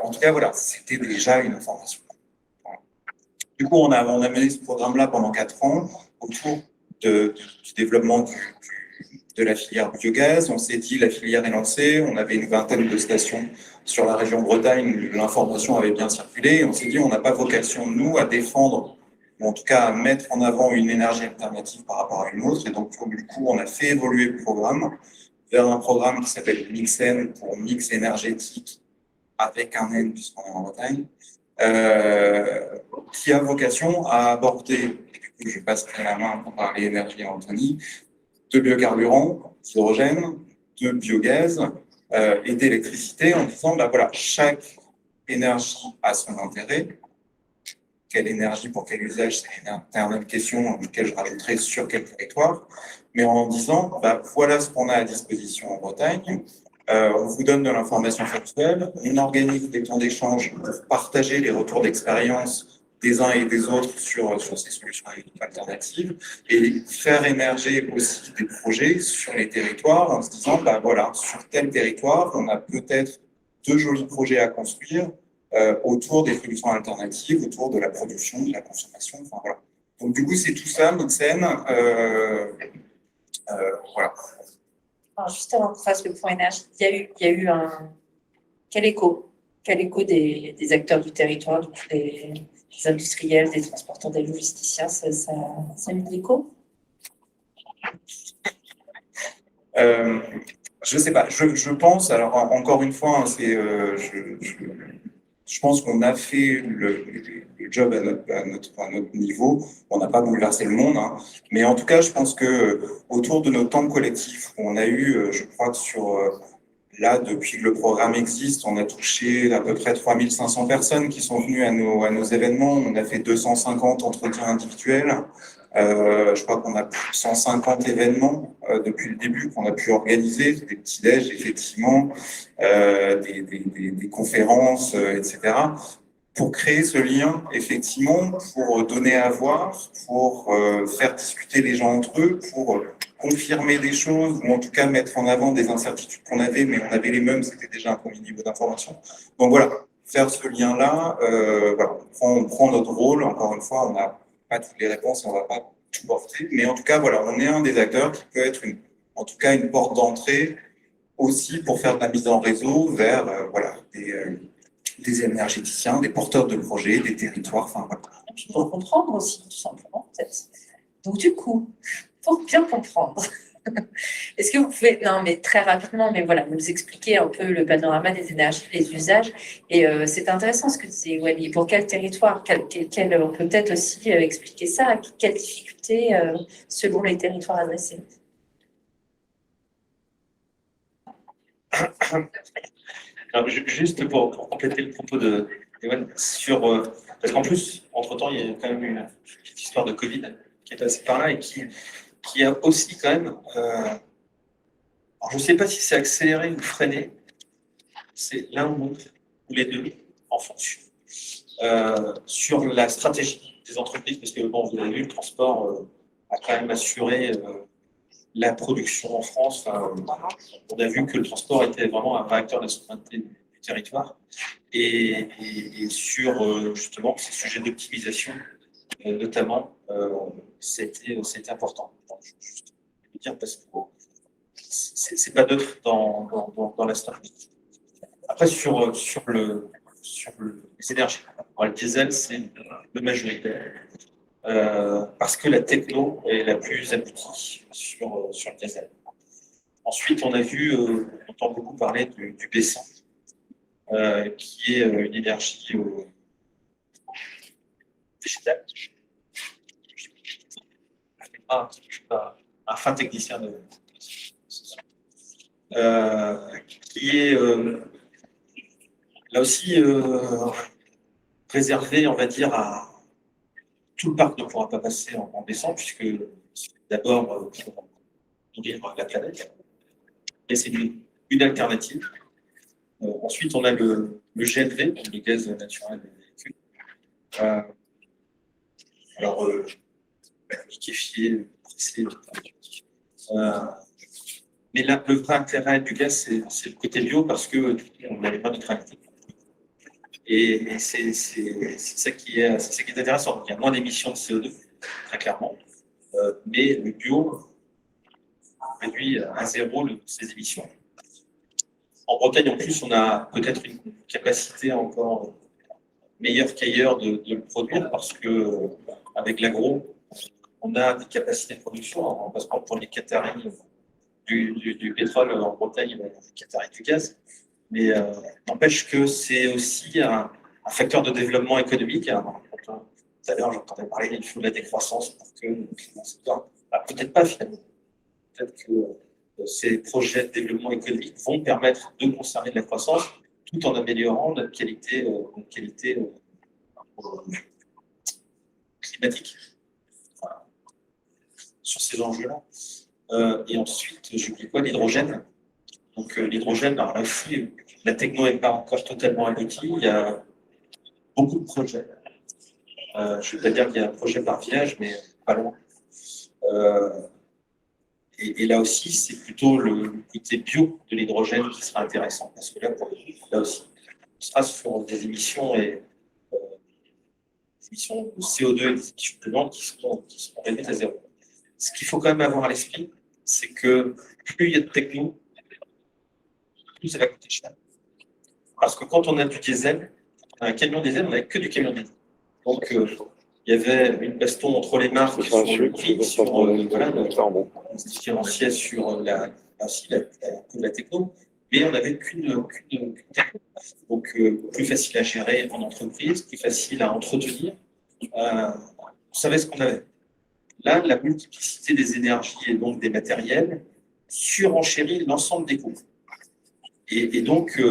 En tout cas, voilà, c'était déjà une information. Voilà. Du coup, on a mené ce programme-là pendant 4 ans autour du développement de la filière biogaz. On s'est dit, la filière est lancée, on avait une vingtaine de stations sur la région Bretagne, l'information avait bien circulé. On s'est dit, on n'a pas vocation, nous, à défendre, ou en tout cas à mettre en avant une énergie alternative par rapport à une autre. Et donc, du coup, on a fait évoluer le programme vers un programme qui s'appelle MixN, pour mix énergétique avec un N, puisqu'on est en Bretagne, qui a vocation à aborder, et du coup, je passerai la main pour parler énergie à Anthony, de biocarburants, d'hydrogène, de biogaz et d'électricité en disant, bah voilà, chaque énergie a son intérêt. Quelle énergie pour quel usage, c'est une éternelle question laquelle je rajouterai sur quel territoire. Mais en disant, bah, voilà ce qu'on a à disposition en Bretagne. On vous donne de l'information factuelle, on organise des temps d'échange pour partager les retours d'expérience des uns et des autres sur ces solutions alternatives et faire émerger aussi des projets sur les territoires en se disant, bah voilà, sur tel territoire, on a peut-être 2 jolis projets à construire autour des solutions alternatives, autour de la production, de la consommation, enfin voilà. Donc du coup, c'est tout ça, Mixen. Voilà. Alors, juste avant qu'on fasse le point énergie, il y a eu un. Quel écho? Quel écho des acteurs du territoire, donc des industriels, des transporteurs, des logisticiens, ça a eu de l'écho? Je sais pas, je pense, alors encore une fois, hein, je pense qu'on a fait le job à notre niveau. On n'a pas bouleversé le monde, hein. Mais en tout cas, je pense que autour de nos temps collectifs, on a eu, je crois que là, depuis que le programme existe, on a touché à peu près 3500 personnes qui sont venues à nos événements. On a fait 250 entretiens individuels. Je crois qu'on a plus de 150 événements depuis le début qu'on a pu organiser, des petits-déj, effectivement, des conférences, etc., pour créer ce lien, effectivement, pour donner à voir, pour faire discuter les gens entre eux, pour confirmer des choses, ou en tout cas mettre en avant des incertitudes qu'on avait, mais on avait les mêmes, c'était déjà un premier niveau d'information. Donc voilà, faire ce lien-là, voilà, on prend notre rôle, encore une fois, on n'a pas toutes les réponses, on ne va pas tout porter, mais en tout cas, voilà, on est un des acteurs qui peut être en tout cas une porte d'entrée aussi pour faire de la mise en réseau vers voilà, des énergéticiens, des porteurs de projets, des territoires, enfin voilà. Et puis pour comprendre aussi, tout simplement, peut-être. Donc du coup, pour bien comprendre, est-ce que vous pouvez, non mais très rapidement, mais voilà, nous expliquer un peu le panorama des énergies, les usages, et c'est intéressant ce que disait Wally, pour quel territoire, on peut peut-être aussi expliquer ça, quelles difficultés selon les territoires adressés. Alors, juste pour compléter le propos de Ewan, parce qu'en plus, entre-temps, il y a quand même une petite histoire de Covid qui est passée par là et qui a aussi quand même, alors je ne sais pas si c'est accéléré ou freiné, c'est l'un ou l'autre, ou les deux, en fonction, sur la stratégie des entreprises, parce que bon, vous avez vu, le transport a quand même assuré la production en France. On a vu que le transport était vraiment un vrai acteur de la souveraineté du territoire. Et sur justement ces sujets d'optimisation, notamment, c'était important. Je vais juste le dire parce que c'est pas neutre dans la stratégie. Après, sur les énergies, le diesel, c'est le majoritaire. Parce que la techno est la plus aboutie sur le diesel. Ensuite, on a vu, on entend beaucoup parler du B100, qui est une énergie végétale. Je ne suis pas un fin technicien qui est là aussi réservé, on va dire, à tout le parc ne pourra pas passer en décembre, puisque c'est d'abord pour nourrir la planète. Et c'est une alternative. Ensuite, on a le GNV, le gaz naturel des véhicules. Alors, liquéfié, pressé. Mais là, le vrai intérêt du gaz, c'est le côté bio, parce qu'on n'avait pas de neutralité. Et c'est ça qui est intéressant. Il y a moins d'émissions de CO2, très clairement. Mais le bio réduit à zéro ces émissions. En Bretagne, en plus, on a peut-être une capacité encore meilleure qu'ailleurs de le produire, parce que avec l'agro, on a des capacités de production. Parce que pour les Qataris du pétrole en Bretagne, les Qataris du gaz. Mais n'empêche que c'est aussi un facteur de développement économique. Tout à l'heure, j'entendais parler qu'il faut de la décroissance pour que peut-être pas finalement. Peut-être que ces projets de développement économique vont permettre de conserver de la croissance tout en améliorant notre qualité climatique. Voilà. Sur ces enjeux-là. Et ensuite, j'oublie quoi, l'hydrogène. Donc l'hydrogène, alors là aussi, la techno n'est pas encore totalement aboutie. Il y a beaucoup de projets. Je ne vais pas dire qu'il y a un projet par village, mais pas loin. Et là aussi, c'est plutôt le côté bio de l'hydrogène qui sera intéressant. Parce que là aussi, on sera sur des émissions de CO2 et des émissions polluantes qui seront réduites à zéro. Ce qu'il faut quand même avoir à l'esprit, c'est que plus il y a de techno, plus ça va coûter cher. Parce que quand on a du diesel, un camion diesel, on n'avait que du camion diesel. Donc, il y avait une baston entre les marques sur le prix, sur on se différenciait sur la techno, mais on n'avait qu'une techno. Donc, plus facile à gérer en entreprise, plus facile à entretenir. On savait ce qu'on avait. Là, la multiplicité des énergies et donc des matériels surenchérit l'ensemble des coûts. Et donc,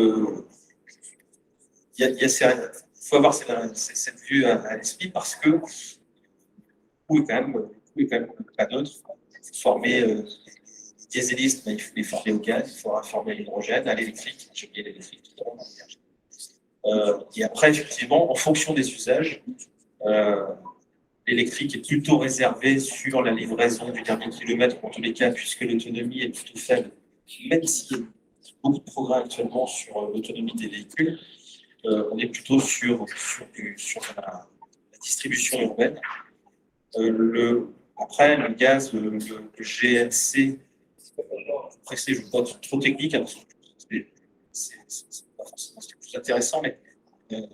il faut avoir cette vue à l'esprit, parce que le coût est quand même pas neutre. Il faut former les dieselistes, mais il faut les former au gaz, il faudra former à l'hydrogène, à l'électrique. J'ai oublié l'électrique tout à l'heure. Et après, effectivement, en fonction des usages, l'électrique est plutôt réservé sur la livraison du dernier kilomètre, en tous les cas, puisque l'autonomie est plutôt faible, même s'il y a beaucoup de progrès actuellement sur l'autonomie des véhicules. On est plutôt sur la distribution urbaine. Après, le gaz, le GNC, pressé, je ne veux pas être trop technique, hein, c'est pas forcément ce qui est plus intéressant, mais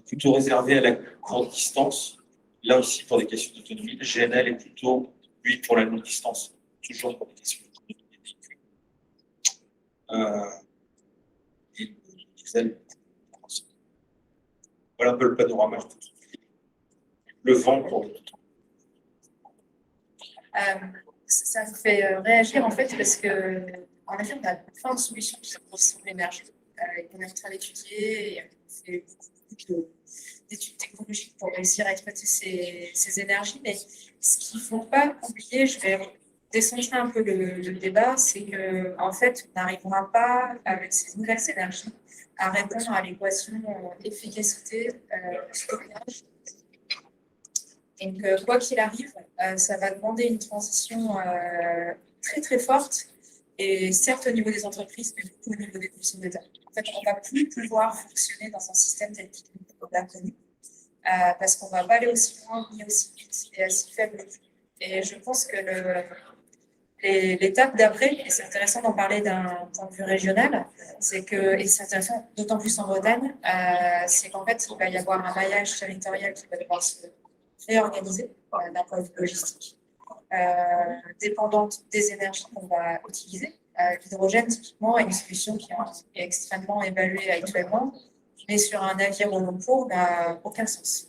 plutôt réservé à la courte distance. Là aussi, pour des questions d'autonomie, le GNL est plutôt, lui, pour la longue distance, toujours pour des questions d'autonomie des véhicules. Et le diesel, voilà un peu le panorama. Le vent pour le temps. Ça me fait réagir en fait parce que en effet, on a plein de solutions qui sont l'énergie et qu'on est en train d'étudier et on fait beaucoup d'études technologiques pour réussir à exploiter ces énergies. Mais ce qu'il ne faut pas oublier, je vais décentrer un peu le débat, c'est qu'en fait, on n'arrivera pas avec ces nouvelles énergies à répondre à l'équation efficacité, stockage. Donc, quoi qu'il arrive, ça va demander une transition très, très forte, et certes au niveau des entreprises, mais beaucoup au niveau des consommateurs. En fait, on ne va plus pouvoir fonctionner dans un système tel qu'il l'a connu, parce qu'on ne va pas aller aussi loin ni aussi vite et à si faible prix. Et je pense que l'étape d'après, et c'est intéressant d'en parler d'un point de vue régional, et c'est intéressant d'autant plus en Bretagne, c'est qu'en fait, il va y avoir un maillage territorial qui va devoir se réorganiser d'un point de vue logistique, dépendante des énergies qu'on va utiliser. L'hydrogène, typiquement, est une solution qui est extrêmement évaluée actuellement, mais sur un navire au long cours n'a aucun sens.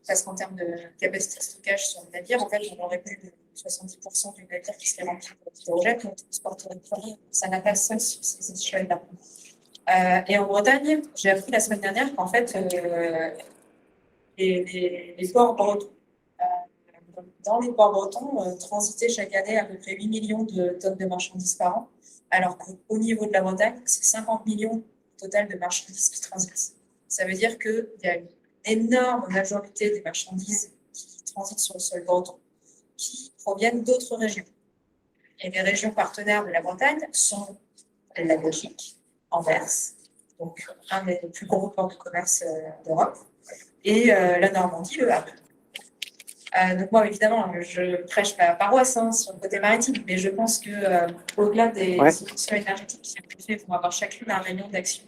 Parce qu'en termes de capacité de stockage sur le navire, en fait, on aurait plus de 70% du navire qui serait rempli d'hydrogène, donc transporterait le premier. Ça n'a pas de sens sur ces échelles-là. Et en Bretagne, j'ai appris la semaine dernière qu'en fait, les ports bretons. Dans les ports bretons, transitaient chaque année à peu près 8 millions de tonnes de marchandises par an, alors qu'au niveau de la Bretagne, c'est 50 millions au total de marchandises qui transitent. Ça veut dire qu'il y a une énorme majorité des marchandises qui transitent sur le sol breton qui proviennent d'autres régions. Et les régions partenaires de la Bretagne sont la Belgique, Anvers, donc un des plus gros ports de commerce d'Europe, et la Normandie, Le Havre. Donc moi, évidemment, je prêche ma paroisse sur le côté maritime, mais je pense qu'au-delà des solutions énergétiques qui en effet, vont avoir chacune un rayon d'action,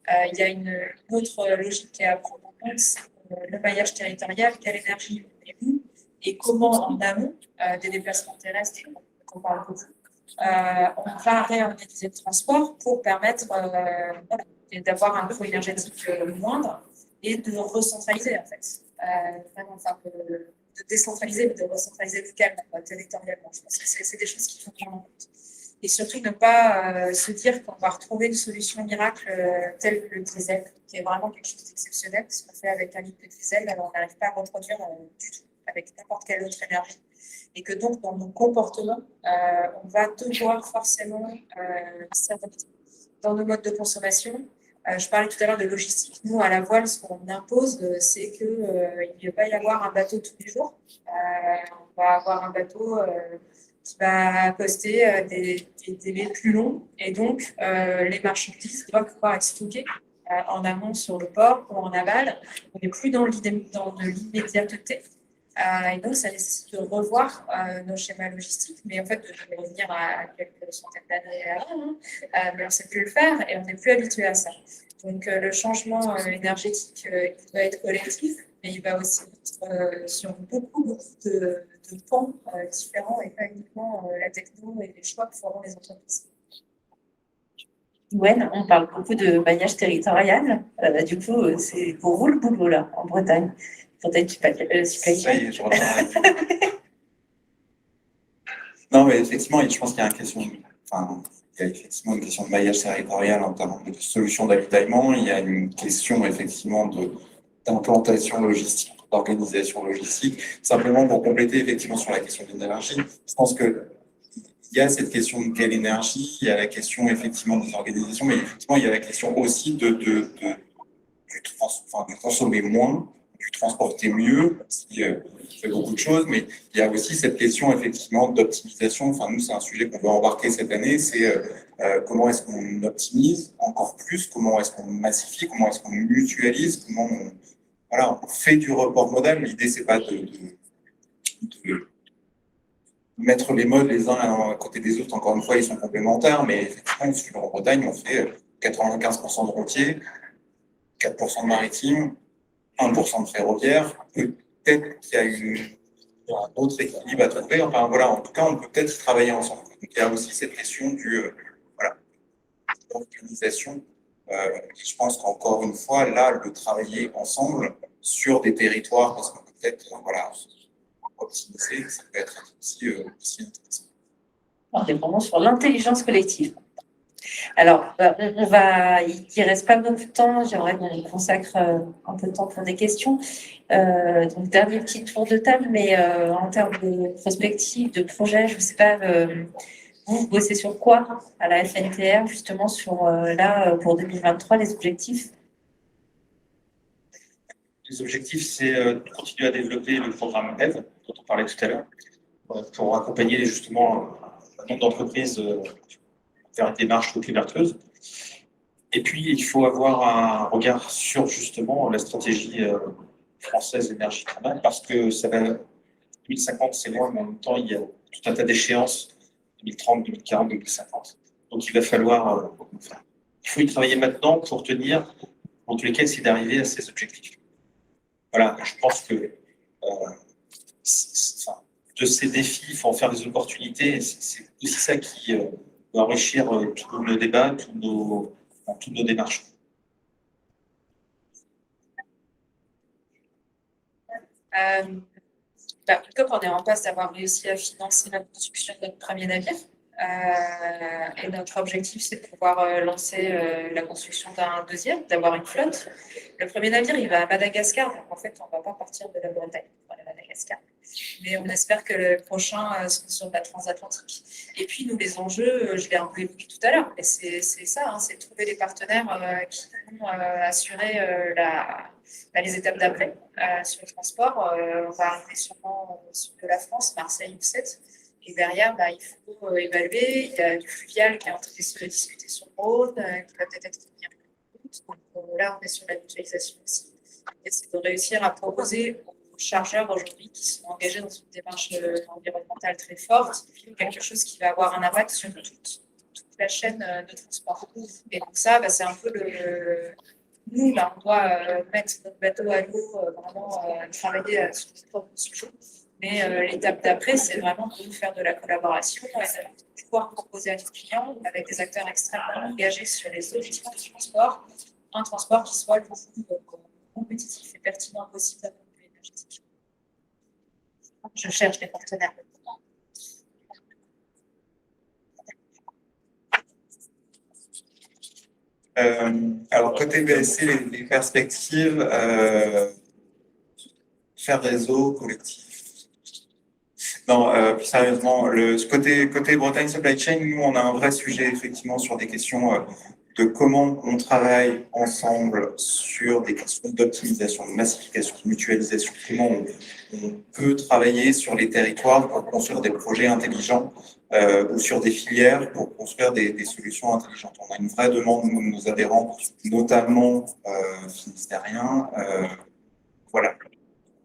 il y a une autre logique qui est à prendre en compte, c'est le maillage territorial, quelle énergie on où et comment en amont des déplacements terrestres, on parle beaucoup, on va réorganiser le transport pour permettre d'avoir un coût énergétique moindre et de recentraliser en fait. Vraiment, enfin, de décentraliser, mais de recentraliser localement, territorialement. Je pense que c'est des choses qui font prendre en compte. Et surtout ne pas se dire qu'on va retrouver une solution miracle telle que le diesel, qui est vraiment quelque chose d'exceptionnel, ce qu'on fait avec un litre de diesel, alors on n'arrive pas à reproduire du tout avec n'importe quelle autre énergie. Et que donc, dans nos comportements, on va devoir forcément s'adapter. Dans nos modes de consommation, je parlais tout à l'heure de logistique. Nous, à la voile, ce qu'on impose, c'est qu'il ne va pas y avoir un bateau tous les jours. On va avoir un bateau qui va accoster des délais plus longs. Et donc, les marchandises doivent pouvoir être stockées en amont sur le port ou en aval. On n'est plus dans de l'immédiateté. Et donc, ça nécessite de revoir nos schémas logistiques, mais en fait, de revenir à quelques centaines d'années avant. Mais on ne sait plus le faire et on n'est plus habitué à ça. Donc, le changement énergétique, il doit être collectif, mais il va aussi être sur beaucoup de pans différents et pas uniquement la techno et les choix que feront les entreprises. Gwen, on parle beaucoup de maillage territorial. Du coup, c'est pour vous le boulot là, en Bretagne. Peut-être Ça y est, je reviens. Non, mais effectivement, je pense qu'il y a il y a effectivement une question de maillage territorial en termes de solutions d'avitaillement. Il y a une question effectivement d'implantation logistique, d'organisation logistique. Simplement pour compléter effectivement sur la question de l'énergie, je pense que il y a cette question de quelle énergie, il y a la question effectivement des organisations, mais effectivement il y a la question aussi de consommer moins, du transporter mieux, qui fait beaucoup de choses, mais il y a aussi cette question effectivement d'optimisation. Enfin, nous, c'est un sujet qu'on veut embarquer cette année, c'est comment est-ce qu'on optimise encore plus, comment est-ce qu'on massifie, comment est-ce qu'on mutualise, comment on fait du report modal. L'idée, c'est pas de mettre les modes les uns à côté des autres. Encore une fois, ils sont complémentaires, mais effectivement, en Bretagne, on fait 95% de routier, 4% de maritime, 1% de ferroviaire. Peut-être qu'il y a un autre équilibre à trouver. Enfin, voilà, en tout cas, on peut peut-être y travailler ensemble. Donc, il y a aussi cette question d'organisation. Et je pense qu'encore une fois, là, le travailler ensemble sur des territoires, parce qu'on peut peut-être, optimiser, ça peut être aussi intéressant. On est vraiment sur l'intelligence collective. Alors, il ne reste pas beaucoup de temps. J'aimerais qu'on consacre un peu de temps pour des questions. Donc, dernier petit tour de table, mais en termes de prospective, de projet, je ne sais pas, vous bossez sur quoi à la FNTR, justement, pour 2023, les objectifs? Les objectifs, c'est de continuer à développer le programme EVE, dont on parlait tout à l'heure, pour accompagner justement un nombre d'entreprises vers une démarche plus vertueuse. Et puis, il faut avoir un regard sur justement la stratégie française d'énergie climat, parce que ça va 2050, c'est loin, mais en même temps, il y a tout un tas d'échéances 2030, 2040, 2050. Donc, il va falloir, il faut y travailler maintenant pour tenir, en tous les cas, essayer d'arriver à ces objectifs. Voilà, je pense que de ces défis, il faut en faire des opportunités. C'est aussi ça qui va enrichir tous nos débats, toutes nos démarches. En tout cas, on est en passe d'avoir réussi à financer la construction de notre premier navire. Et notre objectif, c'est de pouvoir lancer la construction d'un deuxième, d'avoir une flotte. Le premier navire, il va à Madagascar, donc en fait, on ne va pas partir de la Bretagne pour aller à Madagascar. Mais on espère que le prochain sera sur la transatlantique. Et puis, nous, les enjeux, je l'ai un peu évoqué tout à l'heure, et c'est ça, hein, c'est de trouver des partenaires qui vont assurer les étapes d'après sur le transport. On va arriver sûrement au sud de la France, Marseille ou Sète. Et derrière, il faut évaluer. Il y a du fluvial qui est en train de se discuter sur le Rhône, qui va peut-être être mis en compte. Donc là, on est sur la mutualisation aussi. Et c'est de réussir à proposer aux chargeurs aujourd'hui qui sont engagés dans une démarche environnementale très forte, quelque chose qui va avoir un impact sur toute la chaîne de transport. Et donc ça, c'est un peu nous, là, on doit mettre notre bateau à l'eau, vraiment travailler sur notre propre sujet. Mais l'étape d'après, c'est vraiment de faire de la collaboration et de pouvoir proposer à nos clients, avec des acteurs extrêmement engagés sur les objectifs de transport, un transport qui soit le plus compétitif et pertinent possible d'un point de vue énergétique. Je cherche des partenaires. Alors, côté BSC, les perspectives, faire réseau collectif. Non, plus sérieusement, côté Bretagne Supply Chain, nous, on a un vrai sujet, effectivement, sur des questions de comment on travaille ensemble sur des questions d'optimisation, de massification, de mutualisation, comment on peut travailler sur les territoires pour construire des projets intelligents ou sur des filières pour construire des solutions intelligentes. On a une vraie demande de nos adhérents, notamment finistériens. Voilà.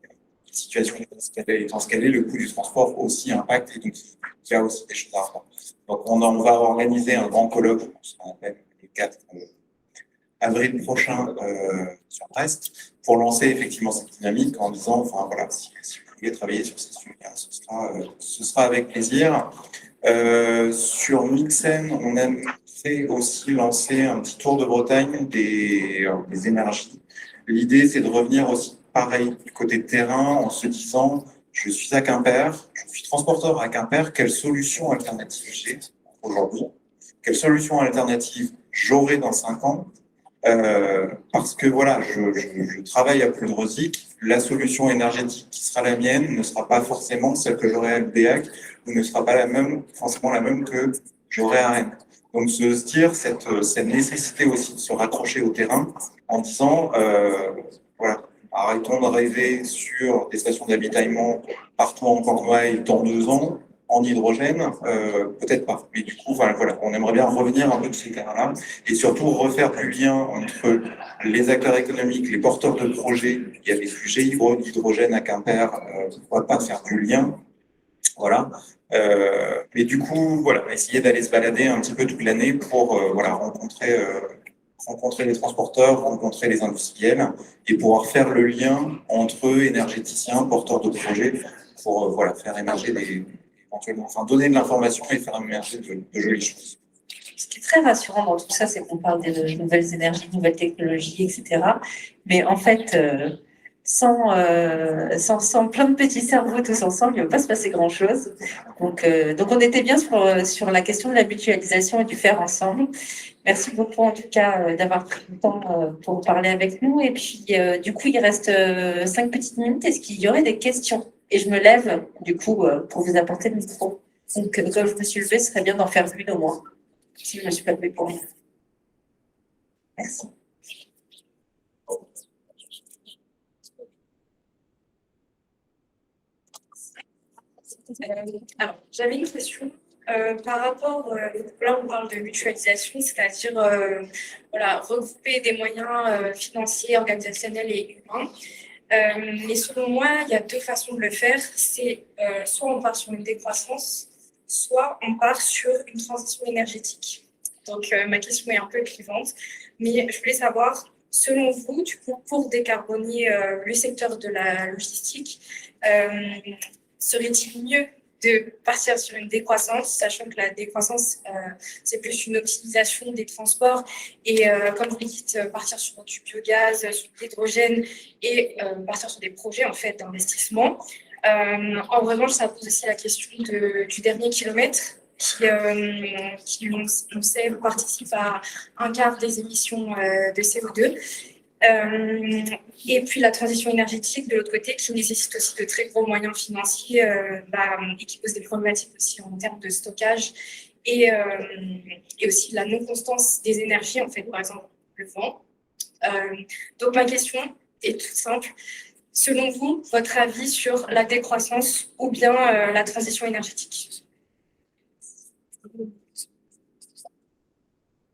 La situation étant ce qu'elle est, le coût du transport aussi impacte et donc il y a aussi des choses à faire. Donc on va organiser un grand colloque, ce qu'on appelle le 4 avril prochain sur Brest, pour lancer effectivement cette dynamique en disant, enfin voilà, si vous voulez travailler sur ces sujets, ce sera avec plaisir. Sur Mixen, on a fait aussi lancer un petit tour de Bretagne des énergies. L'idée, c'est de revenir aussi pareil du côté terrain en se disant, je suis à Quimper, je suis transporteur à Quimper, quelle solution alternative j'ai aujourd'hui? Quelle solution alternative j'aurai dans 5 ans? Parce que voilà, je travaille à Poudre-Zic, la solution énergétique qui sera la mienne ne sera pas forcément celle que j'aurai à Béac ou ne sera pas forcément la même que j'aurai à Rennes. Donc se dire cette nécessité aussi de se raccrocher au terrain en disant voilà, arrêtons de rêver sur des stations d'avitaillement partout en Cornouailles dans 2 ans. En hydrogène, peut-être pas. Mais du coup, voilà, on aimerait bien revenir un peu de ces terrains-là et surtout refaire du lien entre les acteurs économiques, les porteurs de projets. Il y a des sujets d'hydrogène à Quimper, pourquoi pas faire du lien. Voilà. Et du coup, voilà, essayer d'aller se balader un petit peu toute l'année pour voilà, rencontrer les transporteurs, rencontrer les industriels et pouvoir faire le lien entre énergéticiens, porteurs de projets pour voilà, faire émerger éventuellement, enfin donner de l'information et faire émerger de jolies choses. Ce qui est très rassurant dans tout ça, c'est qu'on parle des nouvelles énergies, de nouvelles technologies, etc. Mais en fait, sans plein de petits cerveaux tous ensemble, il ne va pas se passer grand-chose. Donc on était bien sur la question de la mutualisation et du faire ensemble. Merci beaucoup en tout cas d'avoir pris le temps pour parler avec nous. Et puis du coup, il reste 5 petites minutes. Est-ce qu'il y aurait des questions? Et je me lève du coup pour vous apporter le micro. Donc quand je me suis levée, ce serait bien d'en faire une au moins, si je ne me suis pas levée pour rien. Merci. Alors, j'avais une question par rapport, là on parle de mutualisation, c'est-à-dire voilà, regrouper des moyens financiers, organisationnels et humains. Mais selon moi, il y a 2 façons de le faire. C'est soit on part sur une décroissance, soit on part sur une transition énergétique. Donc ma question est un peu clivante, mais je voulais savoir, selon vous, du coup, pour décarboner le secteur de la logistique, serait-il mieux de partir sur une décroissance, sachant que la décroissance, c'est plus une optimisation des transports et, comme vous dites, partir sur du biogaz, sur l'hydrogène et partir sur des projets en fait d'investissement. En revanche, ça pose aussi la question du dernier kilomètre. qui on sait, participent à un quart des émissions de CO2. Et puis la transition énergétique, de l'autre côté, qui nécessite aussi de très gros moyens financiers et qui pose des problématiques aussi en termes de stockage et aussi la non-constance des énergies, en fait, par exemple le vent. Donc ma question est toute simple. Selon vous, votre avis sur la décroissance ou bien la transition énergétique?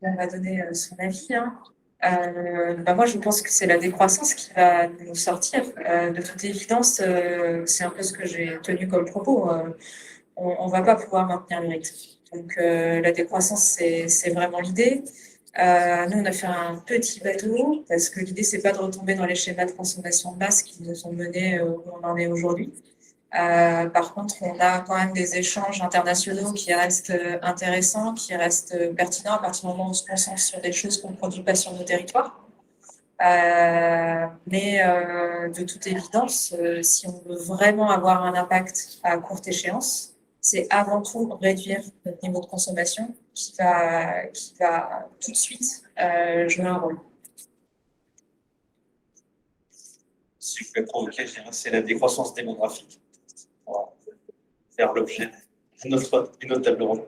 On va donner son avis, hein. Moi, je pense que c'est la décroissance qui va nous sortir. De toute évidence, c'est un peu ce que j'ai tenu comme propos. On ne va pas pouvoir maintenir le rythme. Donc, la décroissance, c'est vraiment l'idée. Nous, on a fait un petit bateau parce que l'idée, c'est pas de retomber dans les schémas de consommation de masse qui nous ont menés où on en est aujourd'hui. Par contre, on a quand même des échanges internationaux qui restent intéressants, qui restent pertinents à partir du moment où on se concentre sur des choses qu'on ne produit pas sur nos territoires. Mais de toute évidence, si on veut vraiment avoir un impact à courte échéance, c'est avant tout réduire notre niveau de consommation qui va tout de suite jouer un rôle. Si je peux provoquer, je dirais, c'est la décroissance démographique. On va faire l'objet d'une autre table ronde.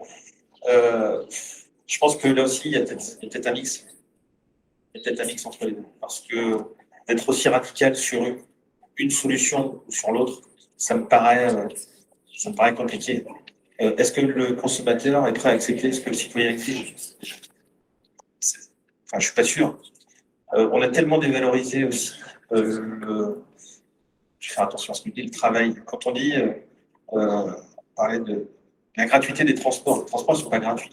Je pense que là aussi, il y a peut-être un mix. Il y a peut-être un mix entre les deux. Parce que d'être aussi radical sur une solution ou sur l'autre, ça me paraît compliqué. Est-ce que le consommateur est prêt à accepter ce que le citoyen exige? Enfin, je suis pas sûr. On a tellement dévalorisé aussi je vais faire attention à ce que dit le travail. Quand on dit parler de la gratuité des transports, les transports ne sont pas gratuits.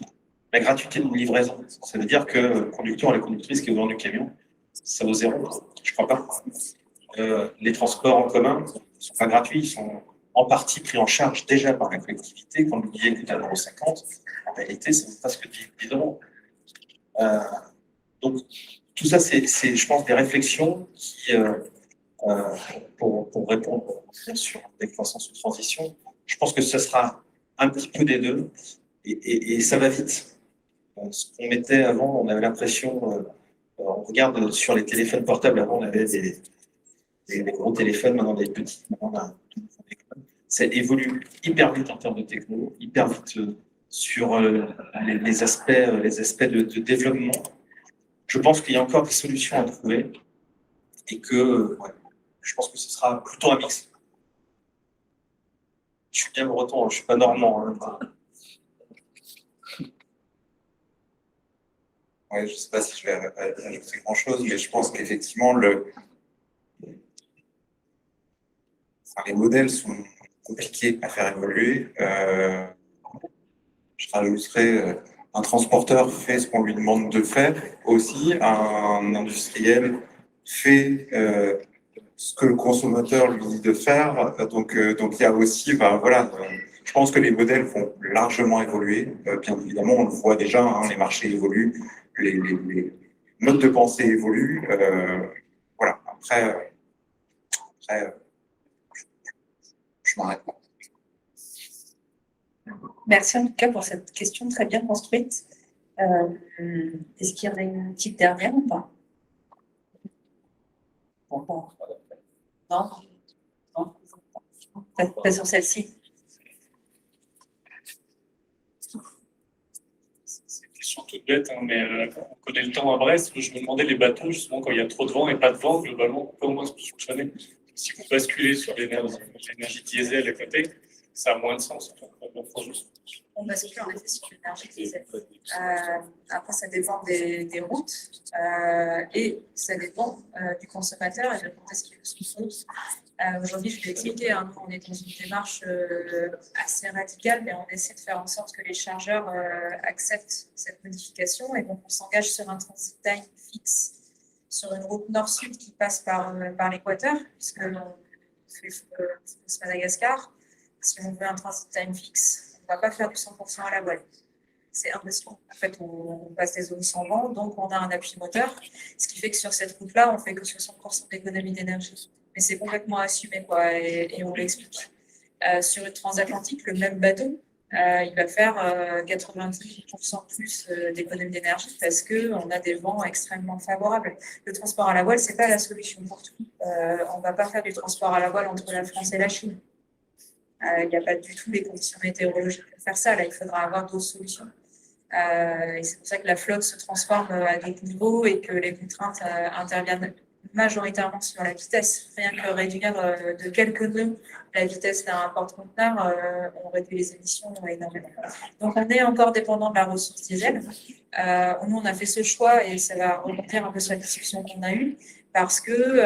La gratuité de livraison, ça veut dire que le conducteur ou la conductrice qui est au volant du camion, ça vaut zéro. Je ne crois pas. Les transports en commun ne sont pas gratuits, ils sont en partie pris en charge déjà par la collectivité. Quand le billet coûte 1,50 €, en réalité, c'est pas ce que 10 €. Donc, tout ça, c'est, je pense, des réflexions qui, pour répondre sur décroissance ou transition, je pense que ce sera un petit peu des deux et ça va vite. Ce qu'on mettait avant, on avait l'impression, on regarde sur les téléphones portables, avant on avait des gros téléphones, maintenant des petits, maintenant on a un tout nouveau téléphone. Ça évolue hyper vite en termes de techno, hyper vite sur les aspects de développement. Je pense qu'il y a encore des solutions à trouver et que je pense que ce sera plutôt un mix. Je suis bien breton, je ne suis pas normand. Hein. Ouais, je ne sais pas si je vais ajouter grand-chose, mais je pense qu'effectivement, les modèles sont compliqués à faire évoluer. Je rajouterais, un transporteur fait ce qu'on lui demande de faire aussi, un industriel fait ce que le consommateur lui dit de faire. Donc il y a aussi, voilà, je pense que les modèles vont largement évoluer. Bien évidemment, on le voit déjà, hein, les marchés évoluent, les modes de pensée évoluent. Voilà, après je m'arrête là. Merci en tout cas pour cette question très bien construite. Est-ce qu'il y en a une petite dernière ou pas? Non, pas sur celle-ci. C'est une question toute bête, hein, mais on connaît le temps à Brest. Je me demandais les bateaux, justement, quand il y a trop de vent et pas de vent, globalement, comment ça peut fonctionner? Si vous basculez sur l'énergie diesel à côté, ça a moins de sens. On bascule en effet sur l'énergie diesel. Après, ça dépend des routes et ça dépend du consommateur et de quand est-ce qu'il veut se consommer. Aujourd'hui, je vais expliquer, hein, on est dans une démarche assez radicale, mais on essaie de faire en sorte que les chargeurs acceptent cette modification et donc on s'engage sur un transit time fixe sur une route nord-sud qui passe par l'Équateur, puisque on fait Madagascar. Si on veut un transit time fixe, on ne va pas faire du 100% à la voile. C'est impossible. En fait, on passe des zones sans vent, donc on a un appui moteur, ce qui fait que sur cette route-là, on fait que 60% d'économie d'énergie. Mais c'est complètement assumé, quoi, et on l'explique. Sur une transatlantique, le même bateau, il va faire 90% plus d'économie d'énergie parce qu'on a des vents extrêmement favorables. Le transport à la voile, c'est pas la solution pour tout. On va pas faire du transport à la voile entre la France et la Chine. Il n'y a pas du tout les conditions météorologiques pour faire ça. Là, il faudra avoir d'autres solutions. Et c'est pour ça que la flotte se transforme à d'autres niveaux et que les contraintes interviennent majoritairement sur la vitesse. Rien que réduire de quelques nœuds la vitesse d'un porte-conteneur, on réduit les émissions énormément. Donc, on est encore dépendant de la ressource diesel. Nous, on a fait ce choix et ça va rebondir un peu sur la discussion qu'on a eue parce que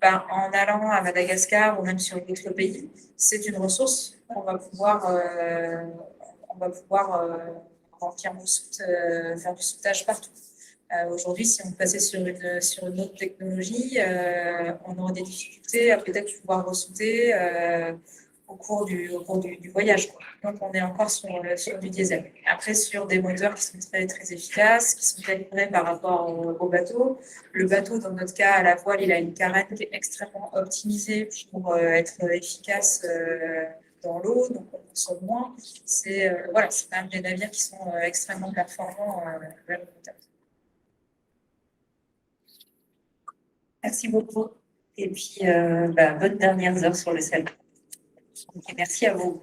en allant à Madagascar ou même sur d'autres pays, c'est une ressource qu'on va pouvoir remplir nos soutes, faire du sauvetage partout. Aujourd'hui, si on passait sur une autre technologie, on aurait des difficultés à peut-être pouvoir ressouter au cours du voyage, quoi. Donc, on est encore sur du diesel. Après, sur des moteurs qui sont très, très efficaces, qui sont calibrés par rapport au bateau. Le bateau, dans notre cas, à la voile, il a une carène qui est extrêmement optimisée pour être efficace dans l'eau, donc on consomme moins. C'est quand même des navires qui sont extrêmement performants. Merci beaucoup. Et puis, bonnes dernières heures sur le sel. Et merci à vous.